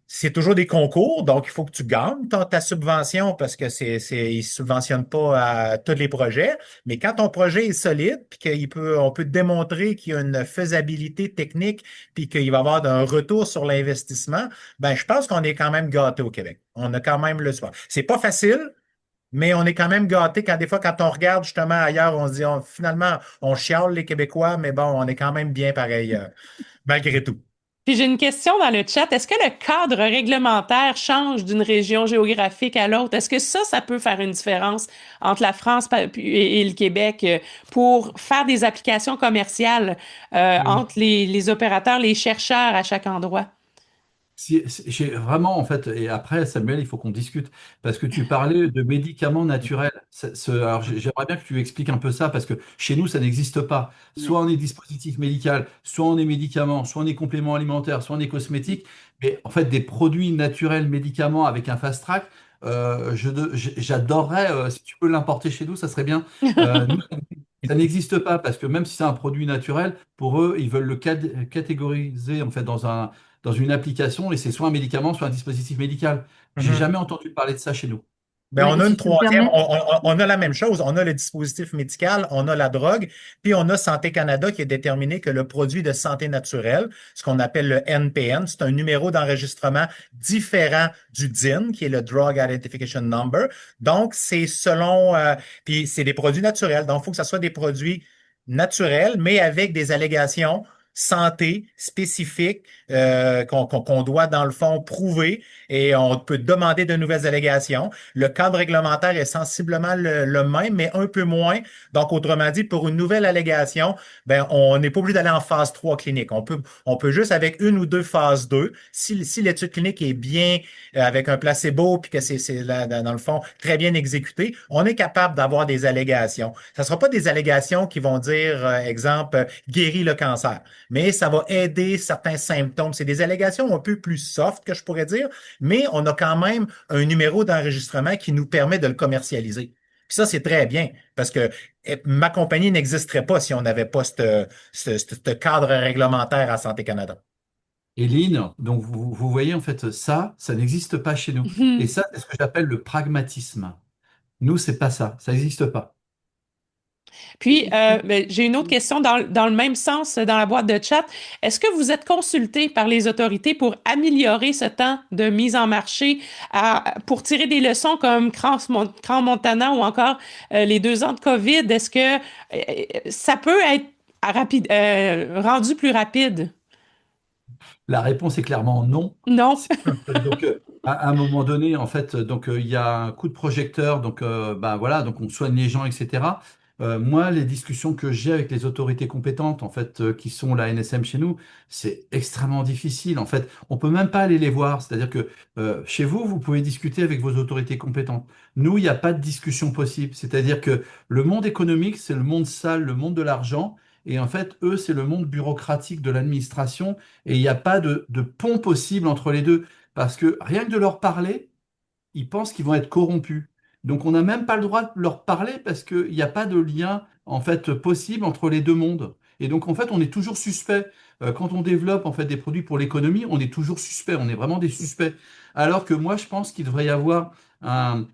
Speaker 5: C'est toujours des concours, donc il faut que tu gagnes ta subvention parce que ils ne subventionnent pas à tous les projets. Mais quand ton projet est solide, puis on peut démontrer qu'il y a une faisabilité technique, puis qu'il va y avoir un retour sur l'investissement, ben je pense qu'on est quand même gâté au Québec. On a quand même le soir. C'est pas facile, mais on est quand même gâté quand des fois, quand on regarde justement ailleurs, on se dit finalement, on chiale les Québécois, mais bon, on est quand même bien pareil, malgré tout.
Speaker 1: Puis j'ai une question dans le chat. Est-ce que le cadre réglementaire change d'une région géographique à l'autre? Est-ce que ça peut faire une différence entre la France et le Québec pour faire des applications commerciales
Speaker 4: Oui.
Speaker 1: entre les opérateurs, les chercheurs à chaque endroit?
Speaker 4: J'ai vraiment, en fait, et après, Samuel, il faut qu'on discute, parce que tu parlais de médicaments naturels. Alors, j'aimerais bien que tu expliques un peu ça, parce que chez nous, ça n'existe pas. Soit on est dispositif médical, soit on est médicament, soit on est complément alimentaire, soit on est cosmétique. Mais en fait, des produits naturels, médicaments avec un fast track, j'adorerais, si tu peux l'importer chez nous, ça serait bien. Nous, ça n'existe pas, parce que même si c'est un produit naturel, pour eux, ils veulent le catégoriser en fait dans une application et c'est soit un médicament, soit un dispositif médical. J'ai
Speaker 5: Mhm.
Speaker 4: jamais entendu parler de ça chez nous.
Speaker 5: Ben,
Speaker 2: Ouais,
Speaker 5: on
Speaker 2: et
Speaker 5: a une
Speaker 2: si tu me
Speaker 5: troisième,
Speaker 2: permets,
Speaker 5: on a la même chose. On a le dispositif médical, on a la drogue, puis on a Santé Canada qui a déterminé que le produit de santé naturelle, ce qu'on appelle le NPN, c'est un numéro d'enregistrement différent du DIN, qui est le Drug Identification Number. Donc, c'est puis c'est des produits naturels. Donc, il faut que ce soit des produits naturels, mais avec des allégations santé spécifiques qu'on doit, dans le fond, prouver et on peut demander de nouvelles allégations. Le cadre réglementaire est sensiblement le même, mais un peu moins. Donc, autrement dit, pour une nouvelle allégation, ben, on n'est pas obligé d'aller en phase 3 clinique. On peut juste avec une ou deux phases 2. Si l'étude clinique est bien avec un placebo puis que c'est là, dans le fond très bien exécuté, on est capable d'avoir des allégations. Ça ne sera pas des allégations qui vont dire, exemple, guérir le cancer, mais ça va aider certains symptômes. C'est des allégations un peu plus soft que je pourrais dire, mais on a quand même un numéro d'enregistrement qui nous permet de le commercialiser. Puis ça, c'est très bien parce que ma compagnie n'existerait pas si on n'avait pas ce cadre réglementaire à Santé Canada.
Speaker 4: Et Lynn, donc vous voyez, en fait, ça n'existe pas chez nous. Et ça, c'est ce que j'appelle le pragmatisme. Nous, c'est pas ça. Ça n'existe pas.
Speaker 1: Puis, ben, j'ai une autre question dans le même sens dans la boîte de chat. Est-ce que vous êtes consulté par les autorités pour améliorer ce temps de mise en marché, pour tirer des leçons comme Cran Montana ou encore les 2 ans de COVID? Est-ce que ça peut être rendu plus rapide?
Speaker 4: La réponse est clairement non.
Speaker 1: Non.
Speaker 4: Donc, à un moment donné, en fait, donc il y a un coup de projecteur, donc ben voilà, donc on soigne les gens, etc. Moi, les discussions que j'ai avec les autorités compétentes, en fait, qui sont la NSM chez nous, c'est extrêmement difficile. En fait, on peut même pas aller les voir. C'est-à-dire que chez vous, vous pouvez discuter avec vos autorités compétentes. Nous, il n'y a pas de discussion possible. C'est-à-dire que le monde économique, c'est le monde sale, le monde de l'argent. Et en fait, eux, c'est le monde bureaucratique de l'administration. Et il n'y a pas de pont possible entre les deux. Parce que rien que de leur parler, ils pensent qu'ils vont être corrompus. Donc on n'a même pas le droit de leur parler parce qu'il n'y a pas de lien en fait possible entre les deux mondes. Et donc en fait on est toujours suspect. Quand on développe en fait des produits pour l'économie, on est toujours suspect. On est vraiment des suspects. Alors que moi je pense qu'il devrait y avoir un,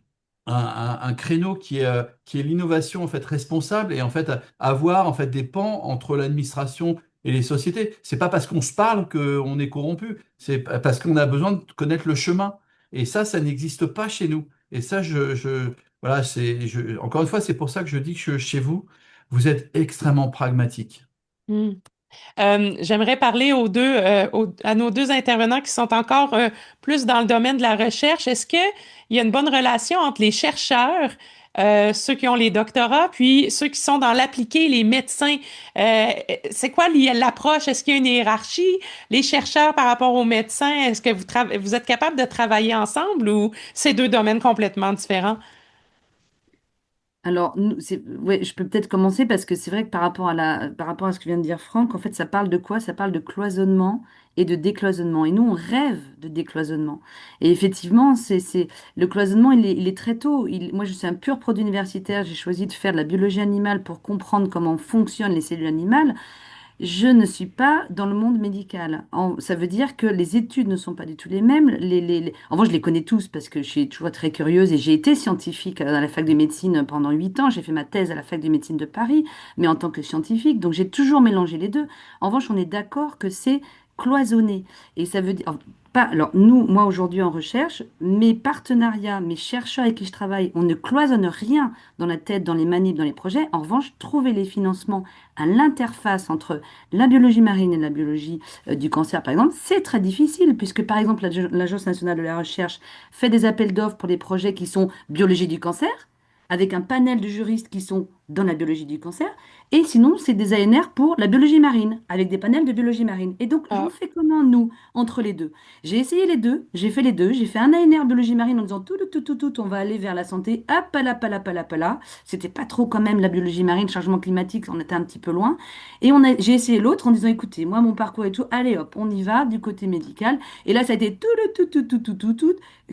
Speaker 4: un créneau qui est l'innovation en fait responsable et en fait avoir en fait des pans entre l'administration et les sociétés. C'est pas parce qu'on se parle qu'on est corrompu. C'est parce qu'on a besoin de connaître le chemin. Et ça n'existe pas chez nous. Et ça, voilà, encore une fois, c'est pour ça que je dis que chez vous, vous êtes extrêmement pragmatique.
Speaker 1: Hmm. J'aimerais parler à nos deux intervenants qui sont encore plus dans le domaine de la recherche. Est-ce qu'il y a une bonne relation entre les chercheurs, ceux qui ont les doctorats, puis ceux qui sont dans l'appliqué, les médecins? C'est quoi l'approche? Est-ce qu'il y a une hiérarchie? Les chercheurs par rapport aux médecins, est-ce que vous êtes capable de travailler ensemble ou c'est deux domaines complètement différents?
Speaker 2: Alors, ouais, je peux peut-être commencer parce que c'est vrai que par rapport à ce que vient de dire Franck, en fait, ça parle de quoi? Ça parle de cloisonnement et de décloisonnement. Et nous, on rêve de décloisonnement. Et effectivement, le cloisonnement, il est très tôt. Moi, je suis un pur produit universitaire. J'ai choisi de faire de la biologie animale pour comprendre comment fonctionnent les cellules animales. Je ne suis pas dans le monde médical. Ça veut dire que les études ne sont pas du tout les mêmes. En revanche, je les connais tous parce que je suis toujours très curieuse et j'ai été scientifique dans la fac de médecine pendant 8 ans. J'ai fait ma thèse à la fac de médecine de Paris, mais en tant que scientifique. Donc j'ai toujours mélangé les deux. En revanche, on est d'accord que c'est cloisonné. Et ça veut dire... Pas, alors nous, moi aujourd'hui en recherche, mes partenariats, mes chercheurs avec qui je travaille, on ne cloisonne rien dans la tête, dans les manips, dans les projets. En revanche, trouver les financements à l'interface entre la biologie marine et la biologie du cancer, par exemple, c'est très difficile, puisque par exemple, l'Agence nationale de la recherche fait des appels d'offres pour des projets qui sont biologie du cancer, avec un panel de juristes qui sont dans la biologie du cancer, et sinon, c'est des ANR pour la biologie marine, avec des panels de biologie marine. Et donc, on
Speaker 1: Ah,
Speaker 2: fait comment, nous, entre les deux? J'ai essayé les deux, j'ai fait les deux, j'ai fait un ANR biologie marine en disant tout, on va aller vers la santé, hop, là. C'était pas trop quand même la biologie marine, changement climatique, on était un petit peu loin. Et j'ai essayé l'autre en disant, écoutez, moi, mon parcours et tout, allez hop, on y va du côté médical. Et là, ça a été tout,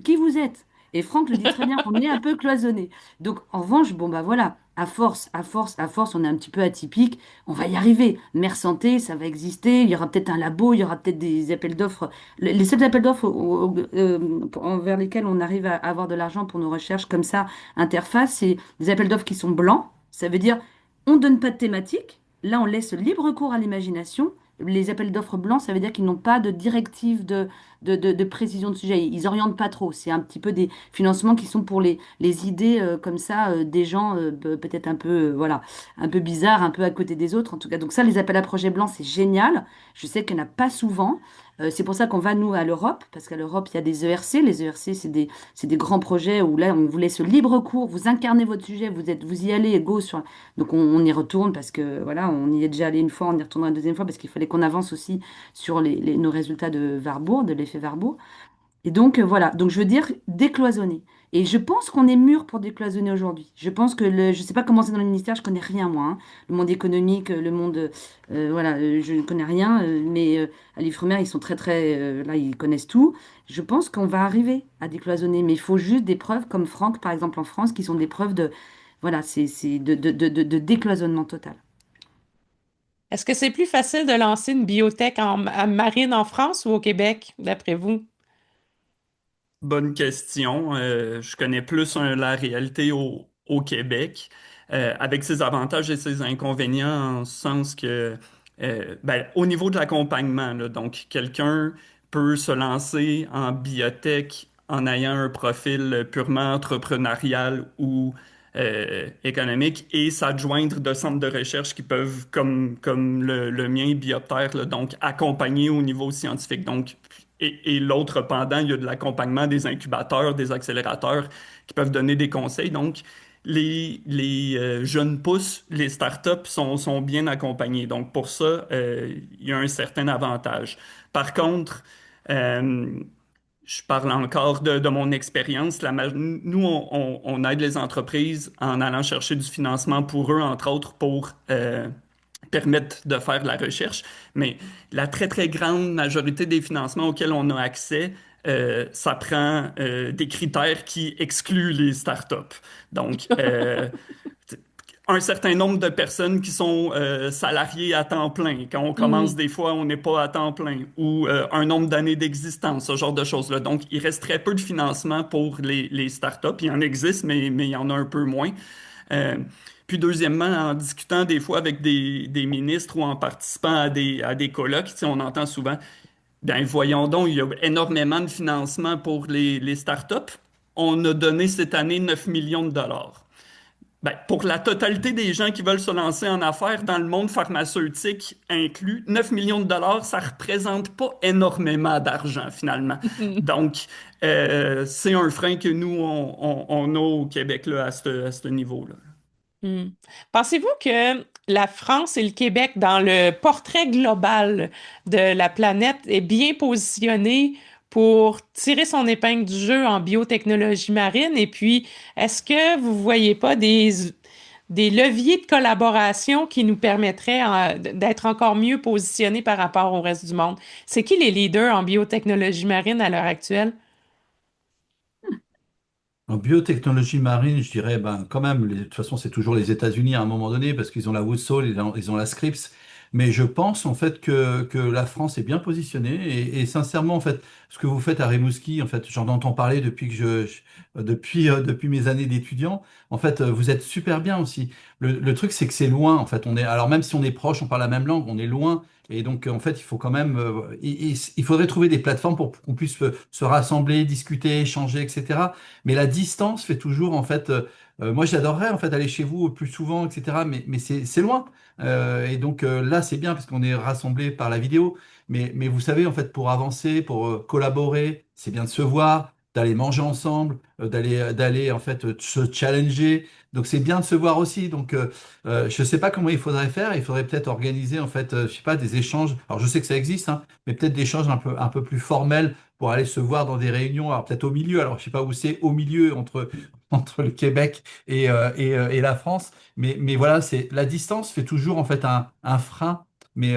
Speaker 2: qui vous êtes? Et Franck le dit très bien, on est un peu cloisonné. Donc, en revanche, bon, bah voilà, à force, on est un petit peu atypique. On va y arriver. Mère Santé, ça va exister. Il y aura peut-être un labo, il y aura peut-être des appels d'offres. Les seuls appels d'offres envers lesquels on arrive à avoir de l'argent pour nos recherches comme ça, interface, c'est des appels d'offres qui sont blancs. Ça veut dire, on ne donne pas de thématique. Là, on laisse libre cours à l'imagination. Les appels d'offres blancs, ça veut dire qu'ils n'ont pas de directive de précision de sujet. Ils orientent pas trop. C'est un petit peu des financements qui sont pour les idées comme ça, des gens peut-être un peu, voilà, un peu bizarres, un peu à côté des autres en tout cas. Donc ça, les appels à projets blancs, c'est génial. Je sais qu'il n'y en a pas souvent. C'est pour ça qu'on va, nous, à l'Europe, parce qu'à l'Europe, il y a des ERC. Les ERC, c'est des grands projets où là, on vous laisse libre cours, vous incarnez votre sujet, vous y allez, go sur... Donc on y retourne parce que, voilà, on y est déjà allé une fois, on y retournera une deuxième fois parce qu'il fallait qu'on avance aussi sur nos résultats de Warburg, de l'effet Warburg. Et donc, voilà. Donc, je veux dire décloisonner. Et je pense qu'on est mûr pour décloisonner aujourd'hui. Je pense que je ne sais pas comment c'est dans le ministère, je connais rien, moi, hein. Le monde économique, le monde. Voilà, je ne connais rien. Mais à l'Ifremer, ils sont très, très. Là, ils connaissent tout. Je pense qu'on va arriver à décloisonner. Mais il faut juste des preuves comme Franck, par exemple, en France, qui sont des preuves de. voilà, c'est de décloisonnement total.
Speaker 1: Est-ce que c'est plus facile de lancer une biotech marine en France ou au Québec, d'après vous?
Speaker 3: Bonne question. Je connais plus la réalité au Québec, avec ses avantages et ses inconvénients, en ce sens que, ben, au niveau de l'accompagnement, là, donc quelqu'un peut se lancer en biotech en ayant un profil purement entrepreneurial ou économique et s'adjoindre de centres de recherche qui peuvent, comme le mien, Bioptère, là, donc accompagner au niveau scientifique. Donc, et l'autre pendant, il y a de l'accompagnement des incubateurs, des accélérateurs qui peuvent donner des conseils. Donc, les jeunes pousses, les startups sont bien accompagnés. Donc, pour ça, il y a un certain avantage. Par contre, euh, je parle encore de mon expérience. Nous, on aide les entreprises en allant chercher du financement pour eux, entre autres, pour permettre de faire de la recherche. Mais la très, très grande majorité des financements auxquels on a accès, ça prend des critères qui excluent les startups. Donc, un certain nombre de personnes qui sont salariées à temps plein. Quand on commence,
Speaker 1: Hmm.
Speaker 3: des fois, on n'est pas à temps plein. Ou un nombre d'années d'existence, ce genre de choses-là. Donc, il reste très peu de financement pour les startups. Il y en existe, mais il y en a un peu moins. Euh, Puis deuxièmement, en discutant des fois avec des ministres ou en participant à des colloques, tu sais, on entend souvent, bien, voyons donc, il y a énormément de financement pour les startups. On a donné cette année 9 millions de dollars. Ben, pour la totalité des gens qui veulent se lancer en affaires dans le monde pharmaceutique inclus, 9 millions de dollars, ça représente pas énormément d'argent finalement. Donc, c'est un frein que nous, on a au Québec là, à ce niveau-là.
Speaker 1: Hmm. Pensez-vous que la France et le Québec, dans le portrait global de la planète, est bien positionné pour tirer son épingle du jeu en biotechnologie marine? Et puis, est-ce que vous voyez pas des leviers de collaboration qui nous permettraient d'être encore mieux positionnés par rapport au reste du monde? C'est qui les leaders en biotechnologie marine à l'heure actuelle?
Speaker 4: En biotechnologie marine, je dirais, ben, quand même, de toute façon, c'est toujours les États-Unis à un moment donné, parce qu'ils ont la Woodsole, ils ont la Scripps. Mais je pense, en fait, que la France est bien positionnée. Et sincèrement, en fait, ce que vous faites à Rimouski, en fait, j'en entends parler depuis depuis mes années d'étudiant. En fait, vous êtes super bien aussi. Le truc, c'est que c'est loin, en fait. Alors, même si on est proche, on parle la même langue, on est loin. Et donc, en fait, il faut quand même, il faudrait trouver des plateformes pour qu'on puisse se rassembler, discuter, échanger, etc. Mais la distance fait toujours, en fait, moi j'adorerais en fait aller chez vous plus souvent, etc. Mais c'est loin. Et donc là, c'est bien parce qu'on est rassemblés par la vidéo. Mais vous savez, en fait, pour avancer, pour collaborer, c'est bien de se voir, d'aller manger ensemble, d'aller en fait se challenger. Donc c'est bien de se voir aussi. Donc je ne sais pas comment il faudrait faire. Il faudrait peut-être organiser en fait, je sais pas, des échanges. Alors je sais que ça existe, hein, mais peut-être des échanges un peu plus formels pour aller se voir dans des réunions, alors peut-être au milieu, alors je sais pas où c'est, au milieu entre, entre le Québec et la France, mais voilà, c'est la distance fait toujours en fait un frein, mais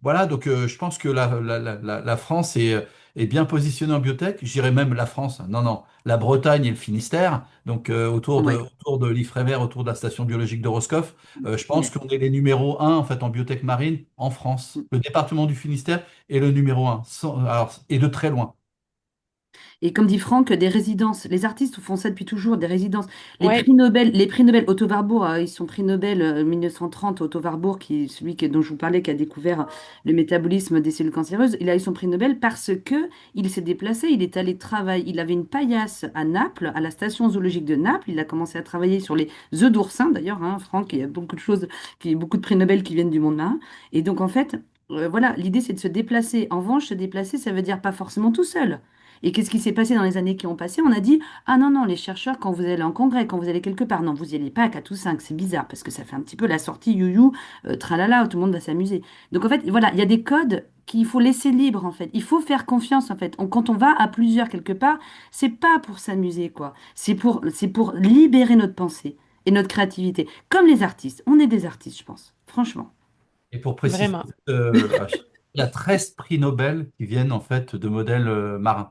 Speaker 4: voilà, donc je pense que la France est bien positionnée en biotech, je dirais même la France, non, non, la Bretagne et le Finistère, donc
Speaker 2: Ouais.
Speaker 4: autour de l'Ifremer, autour de la station biologique de Roscoff, je pense
Speaker 2: Ouais.
Speaker 4: qu'on est les numéros un en fait en biotech marine en France. Le département du Finistère est le numéro un, alors, et de très loin.
Speaker 2: Et comme dit Franck, des résidences. Les artistes font ça depuis toujours, des résidences.
Speaker 1: Oui.
Speaker 2: Les prix Nobel, Otto Warburg, ils sont prix Nobel 1930. Otto Warburg, dont je vous parlais, qui a découvert le métabolisme des cellules cancéreuses, il a eu son prix Nobel parce que il s'est déplacé, il est allé travailler. Il avait une paillasse à Naples, à la station zoologique de Naples. Il a commencé à travailler sur les œufs d'oursin, d'ailleurs, hein, Franck, il y a beaucoup de choses, beaucoup de prix Nobel qui viennent du monde marin. Et donc, en fait, voilà, l'idée, c'est de se déplacer. En revanche, se déplacer, ça veut dire pas forcément tout seul. Et qu'est-ce qui s'est passé dans les années qui ont passé? On a dit, ah non, non, les chercheurs, quand vous allez en congrès, quand vous allez quelque part, non, vous n'y allez pas à 4 ou 5, c'est bizarre, parce que ça fait un petit peu la sortie you-you, tralala, où tout le monde va s'amuser. Donc en fait, voilà, il y a des codes qu'il faut laisser libres, en fait. Il faut faire confiance, en fait. Quand on va à plusieurs quelque part, c'est pas pour s'amuser, quoi. C'est pour libérer notre pensée et notre créativité. Comme les artistes. On est des artistes, je pense. Franchement.
Speaker 4: Et pour préciser,
Speaker 1: Vraiment.
Speaker 4: il y a 13 prix Nobel qui viennent en fait de modèles marins.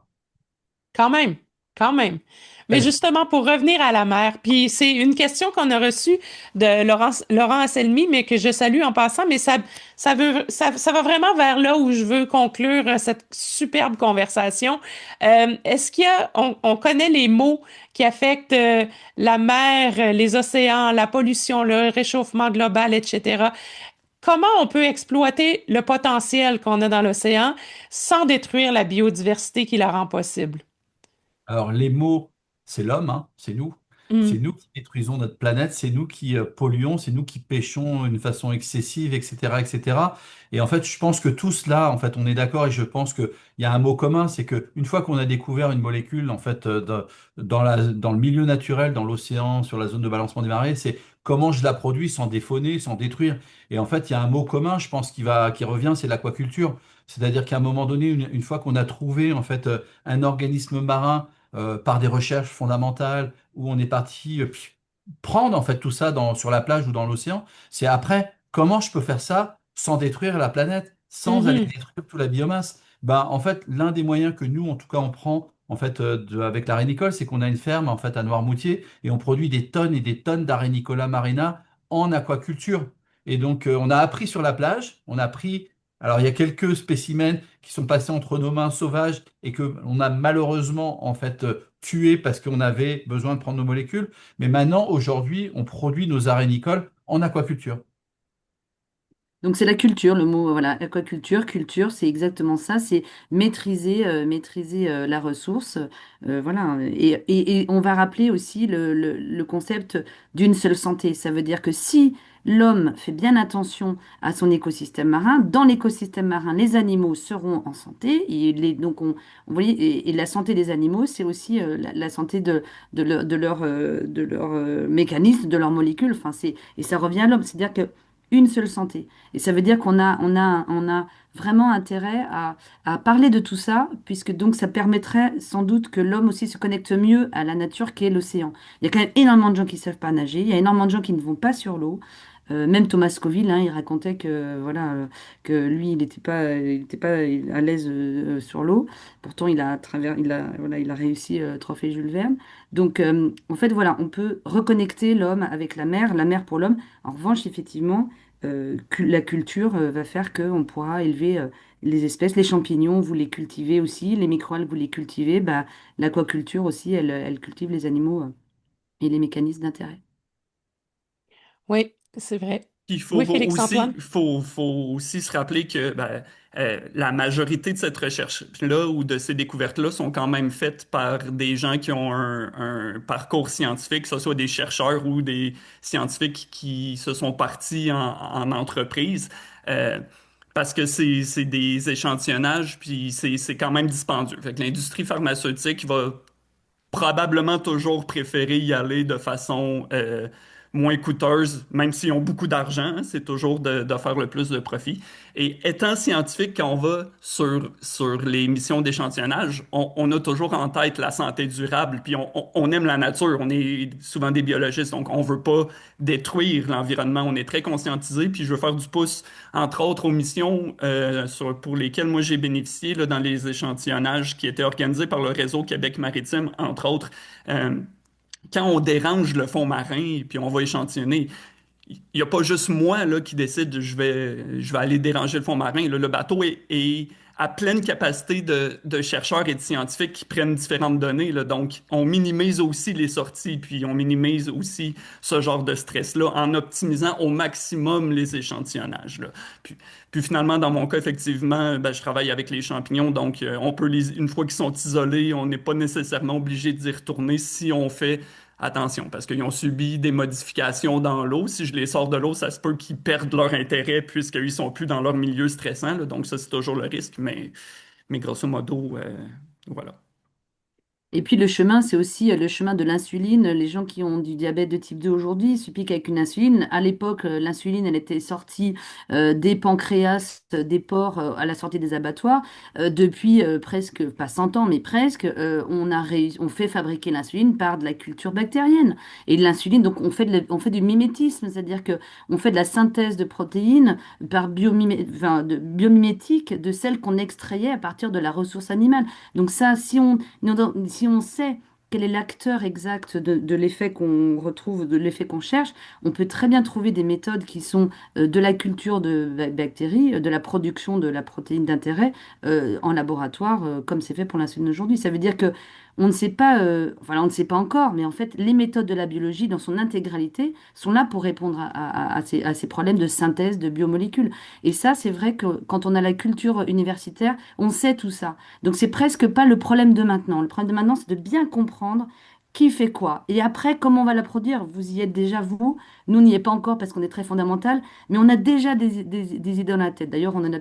Speaker 1: Quand même. Quand même. Mais
Speaker 4: Ouais.
Speaker 1: justement, pour revenir à la mer, puis c'est une question qu'on a reçue de Laurent Anselmi, mais que je salue en passant, mais ça va vraiment vers là où je veux conclure cette superbe conversation. Est-ce on connaît les maux qui affectent la mer, les océans, la pollution, le réchauffement global, etc. Comment on peut exploiter le potentiel qu'on a dans l'océan sans détruire la biodiversité qui la rend possible?
Speaker 4: Alors, les mots, c'est l'homme, hein, c'est nous. C'est
Speaker 1: Hmm.
Speaker 4: nous qui détruisons notre planète, c'est nous qui polluons, c'est nous qui pêchons d'une façon excessive, etc., etc. Et en fait, je pense que tout cela, en fait, on est d'accord et je pense qu'il y a un mot commun, c'est que une fois qu'on a découvert une molécule, en fait, dans le milieu naturel, dans l'océan, sur la zone de balancement des marées, c'est comment je la produis sans défauner, sans détruire. Et en fait, il y a un mot commun, je pense, qui revient, c'est l'aquaculture. C'est-à-dire qu'à un moment donné, une fois qu'on a trouvé, en fait, un organisme marin par des recherches fondamentales où on est parti prendre en fait tout ça sur la plage ou dans l'océan. C'est après comment je peux faire ça sans détruire la planète, sans aller
Speaker 1: Mhm.
Speaker 4: détruire toute la biomasse. Ben, en fait, l'un des moyens que nous, en tout cas, on prend en fait avec la rénicole, c'est qu'on a une ferme en fait à Noirmoutier et on produit des tonnes et des tonnes d'Arénicola marina en aquaculture. Et donc, on a appris sur la plage, on a pris. Alors, il y a quelques spécimens qui sont passés entre nos mains sauvages et que on a malheureusement en fait tués parce qu'on avait besoin de prendre nos molécules. Mais maintenant, aujourd'hui, on produit nos arénicoles en aquaculture.
Speaker 2: Donc c'est la culture, le mot, voilà, aquaculture, culture, c'est exactement ça, c'est maîtriser la ressource, voilà. Et on va rappeler aussi le concept d'une seule santé. Ça veut dire que si l'homme fait bien attention à son écosystème marin, dans l'écosystème marin, les animaux seront en santé. Donc vous voyez, et la santé des animaux, c'est aussi la santé de leur mécanisme, de leurs molécules. Enfin, et ça revient à l'homme, c'est-à-dire que une seule santé. Et ça veut dire qu'on a vraiment intérêt à parler de tout ça, puisque donc ça permettrait sans doute que l'homme aussi se connecte mieux à la nature qu'est l'océan. Il y a quand même énormément de gens qui ne savent pas nager, il y a énormément de gens qui ne vont pas sur l'eau. Même Thomas Scoville, hein, il racontait que voilà que lui, il était pas à l'aise sur l'eau. Pourtant, il a réussi Trophée Jules Verne. Donc, en fait, voilà, on peut reconnecter l'homme avec la mer pour l'homme. En revanche, effectivement, la culture va faire qu'on pourra élever les espèces, les champignons, vous les cultivez aussi, les microalgues, vous les cultivez. Bah, l'aquaculture aussi, elle cultive les animaux et les mécanismes d'intérêt.
Speaker 1: Oui, c'est vrai.
Speaker 3: Il faut
Speaker 1: Oui, Félix-Antoine?
Speaker 3: faut aussi se rappeler que ben, la majorité de cette recherche-là ou de ces découvertes-là sont quand même faites par des gens qui ont un parcours scientifique, que ce soit des chercheurs ou des scientifiques qui se sont partis en entreprise. Euh, Parce que c'est des échantillonnages, puis c'est quand même dispendieux. Fait que l'industrie pharmaceutique va probablement toujours préféré y aller de façon moins coûteuse, même s'ils ont beaucoup d'argent, hein, c'est toujours de faire le plus de profit. Et étant scientifique, quand on va sur les missions d'échantillonnage, on a toujours en tête la santé durable, puis on aime la nature, on est souvent des biologistes, donc on veut pas détruire l'environnement, on est très conscientisé, puis je veux faire du pouce, entre autres, aux missions pour lesquelles moi j'ai bénéficié là, dans les échantillonnages qui étaient organisés par le réseau Québec Maritime, entre autres. Euh, Quand on dérange le fond marin puis on va échantillonner, il n'y a pas juste moi là, qui décide je vais aller déranger le fond marin. Là. Le bateau est à pleine capacité de chercheurs et de scientifiques qui prennent différentes données. Là. Donc, on minimise aussi les sorties, puis on minimise aussi ce genre de stress-là en optimisant au maximum les échantillonnages. Là. Puis, puis finalement, dans mon cas, effectivement, ben, je travaille avec les champignons, donc on peut une fois qu'ils sont isolés, on n'est pas nécessairement obligé d'y retourner si on fait attention, parce qu'ils ont subi des modifications dans l'eau. Si je les sors de l'eau, ça se peut qu'ils perdent leur intérêt puisqu'ils sont plus dans leur milieu stressant, là. Donc ça, c'est toujours le risque, mais grosso modo, voilà.
Speaker 2: Et puis le chemin, c'est aussi le chemin de l'insuline. Les gens qui ont du diabète de type 2 aujourd'hui se piquent avec une insuline. À l'époque, l'insuline, elle était sortie des pancréas, des porcs à la sortie des abattoirs. Depuis presque, pas 100 ans, mais presque, on fait fabriquer l'insuline par de la culture bactérienne. Et l'insuline, donc on fait du mimétisme, c'est-à-dire que on fait de la synthèse de protéines par de biomimétique de celles qu'on extrayait à partir de la ressource animale. Donc ça, si si on sait quel est l'acteur exact de l'effet qu'on retrouve, de l'effet qu'on cherche, on peut très bien trouver des méthodes qui sont de la culture de bactéries, de la production de la protéine d'intérêt en laboratoire, comme c'est fait pour l'insuline aujourd'hui. Ça veut dire que on ne sait pas, enfin on ne sait pas encore, mais en fait, les méthodes de la biologie dans son intégralité sont là pour répondre à ces problèmes de synthèse de biomolécules. Et ça, c'est vrai que quand on a la culture universitaire, on sait tout ça. Donc c'est presque pas le problème de maintenant. Le problème de maintenant, c'est de bien comprendre qui fait quoi. Et après, comment on va la produire? Vous y êtes déjà, vous. Nous, n'y est pas encore parce qu'on est très fondamental, mais on a déjà des idées dans la tête. D'ailleurs, on en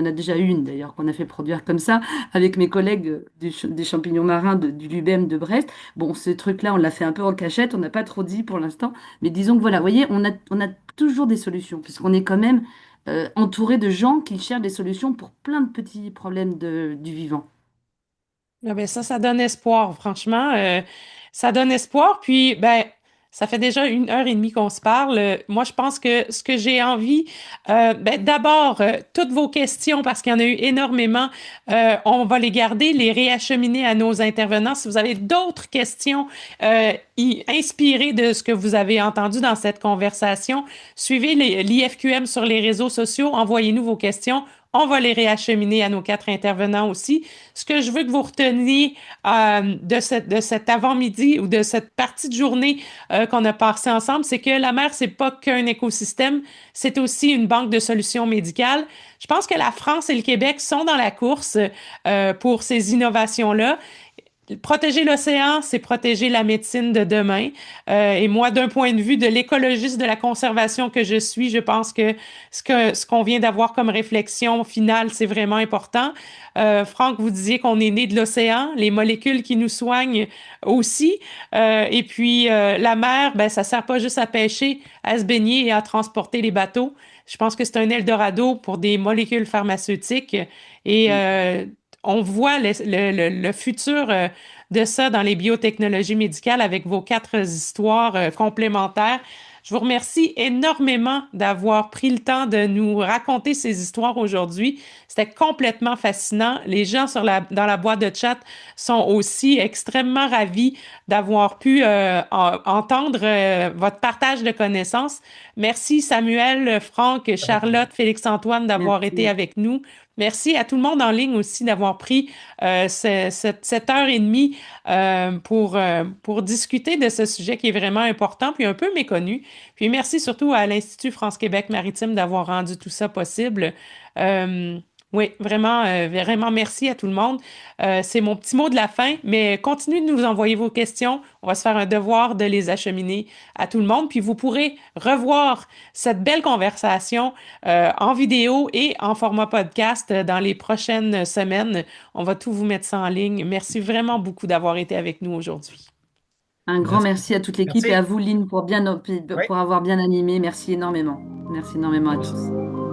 Speaker 2: a déjà une, d'ailleurs, qu'on a fait produire comme ça avec mes collègues des champignons marins du Lubem de Brest. Bon, ce truc-là, on l'a fait un peu en cachette, on n'a pas trop dit pour l'instant, mais disons que voilà, vous voyez, on a toujours des solutions, puisqu'on est quand même entouré de gens qui cherchent des solutions pour plein de petits problèmes du vivant.
Speaker 1: Ah ben ça donne espoir, franchement. Ça donne espoir. Puis, ben, ça fait déjà 1 heure et demie qu'on se parle. Moi, je pense que ce que j'ai envie, ben, d'abord, toutes vos questions, parce qu'il y en a eu énormément, on va les garder, les réacheminer à nos intervenants. Si vous avez d'autres questions inspirées de ce que vous avez entendu dans cette conversation, suivez l'IFQM sur les réseaux sociaux, envoyez-nous vos questions. On va les réacheminer à nos 4 intervenants aussi. Ce que je veux que vous reteniez de cet avant-midi ou de cette partie de journée qu'on a passée ensemble, c'est que la mer, c'est pas qu'un écosystème, c'est aussi une banque de solutions médicales. Je pense que la France et le Québec sont dans la course pour ces innovations-là. Protéger l'océan, c'est protéger la médecine de demain. Et moi, d'un point de vue de l'écologiste de la conservation que je suis, je pense que ce qu'on vient d'avoir comme réflexion finale, c'est vraiment important. Franck, vous disiez qu'on est né de l'océan, les molécules qui nous soignent aussi. Et puis, la mer, ben, ça sert pas juste à pêcher, à se baigner et à transporter les bateaux. Je pense que c'est un Eldorado pour des molécules pharmaceutiques. Et on voit le futur de ça dans les biotechnologies médicales avec vos 4 histoires complémentaires. Je vous remercie énormément d'avoir pris le temps de nous raconter ces histoires aujourd'hui. C'était complètement fascinant. Les gens dans la boîte de chat sont aussi extrêmement ravis d'avoir pu entendre votre partage de connaissances. Merci Samuel, Franck, Charlotte, Félix-Antoine d'avoir été
Speaker 2: Merci.
Speaker 1: avec nous. Merci à tout le monde en ligne aussi d'avoir pris cette 1 heure et demie pour discuter de ce sujet qui est vraiment important puis un peu méconnu. Puis merci surtout à l'Institut France-Québec Maritime d'avoir rendu tout ça possible. Euh, oui, vraiment, vraiment merci à tout le monde. C'est mon petit mot de la fin, mais continuez de nous envoyer vos questions. On va se faire un devoir de les acheminer à tout le monde. Puis vous pourrez revoir cette belle conversation en vidéo et en format podcast dans les prochaines semaines. On va tout vous mettre ça en ligne. Merci vraiment beaucoup d'avoir été avec nous aujourd'hui.
Speaker 2: Un grand
Speaker 4: Merci.
Speaker 2: merci à toute l'équipe et
Speaker 5: Merci.
Speaker 2: à vous, Lynn,
Speaker 5: Oui.
Speaker 2: pour avoir bien animé. Merci énormément. Merci énormément à tous.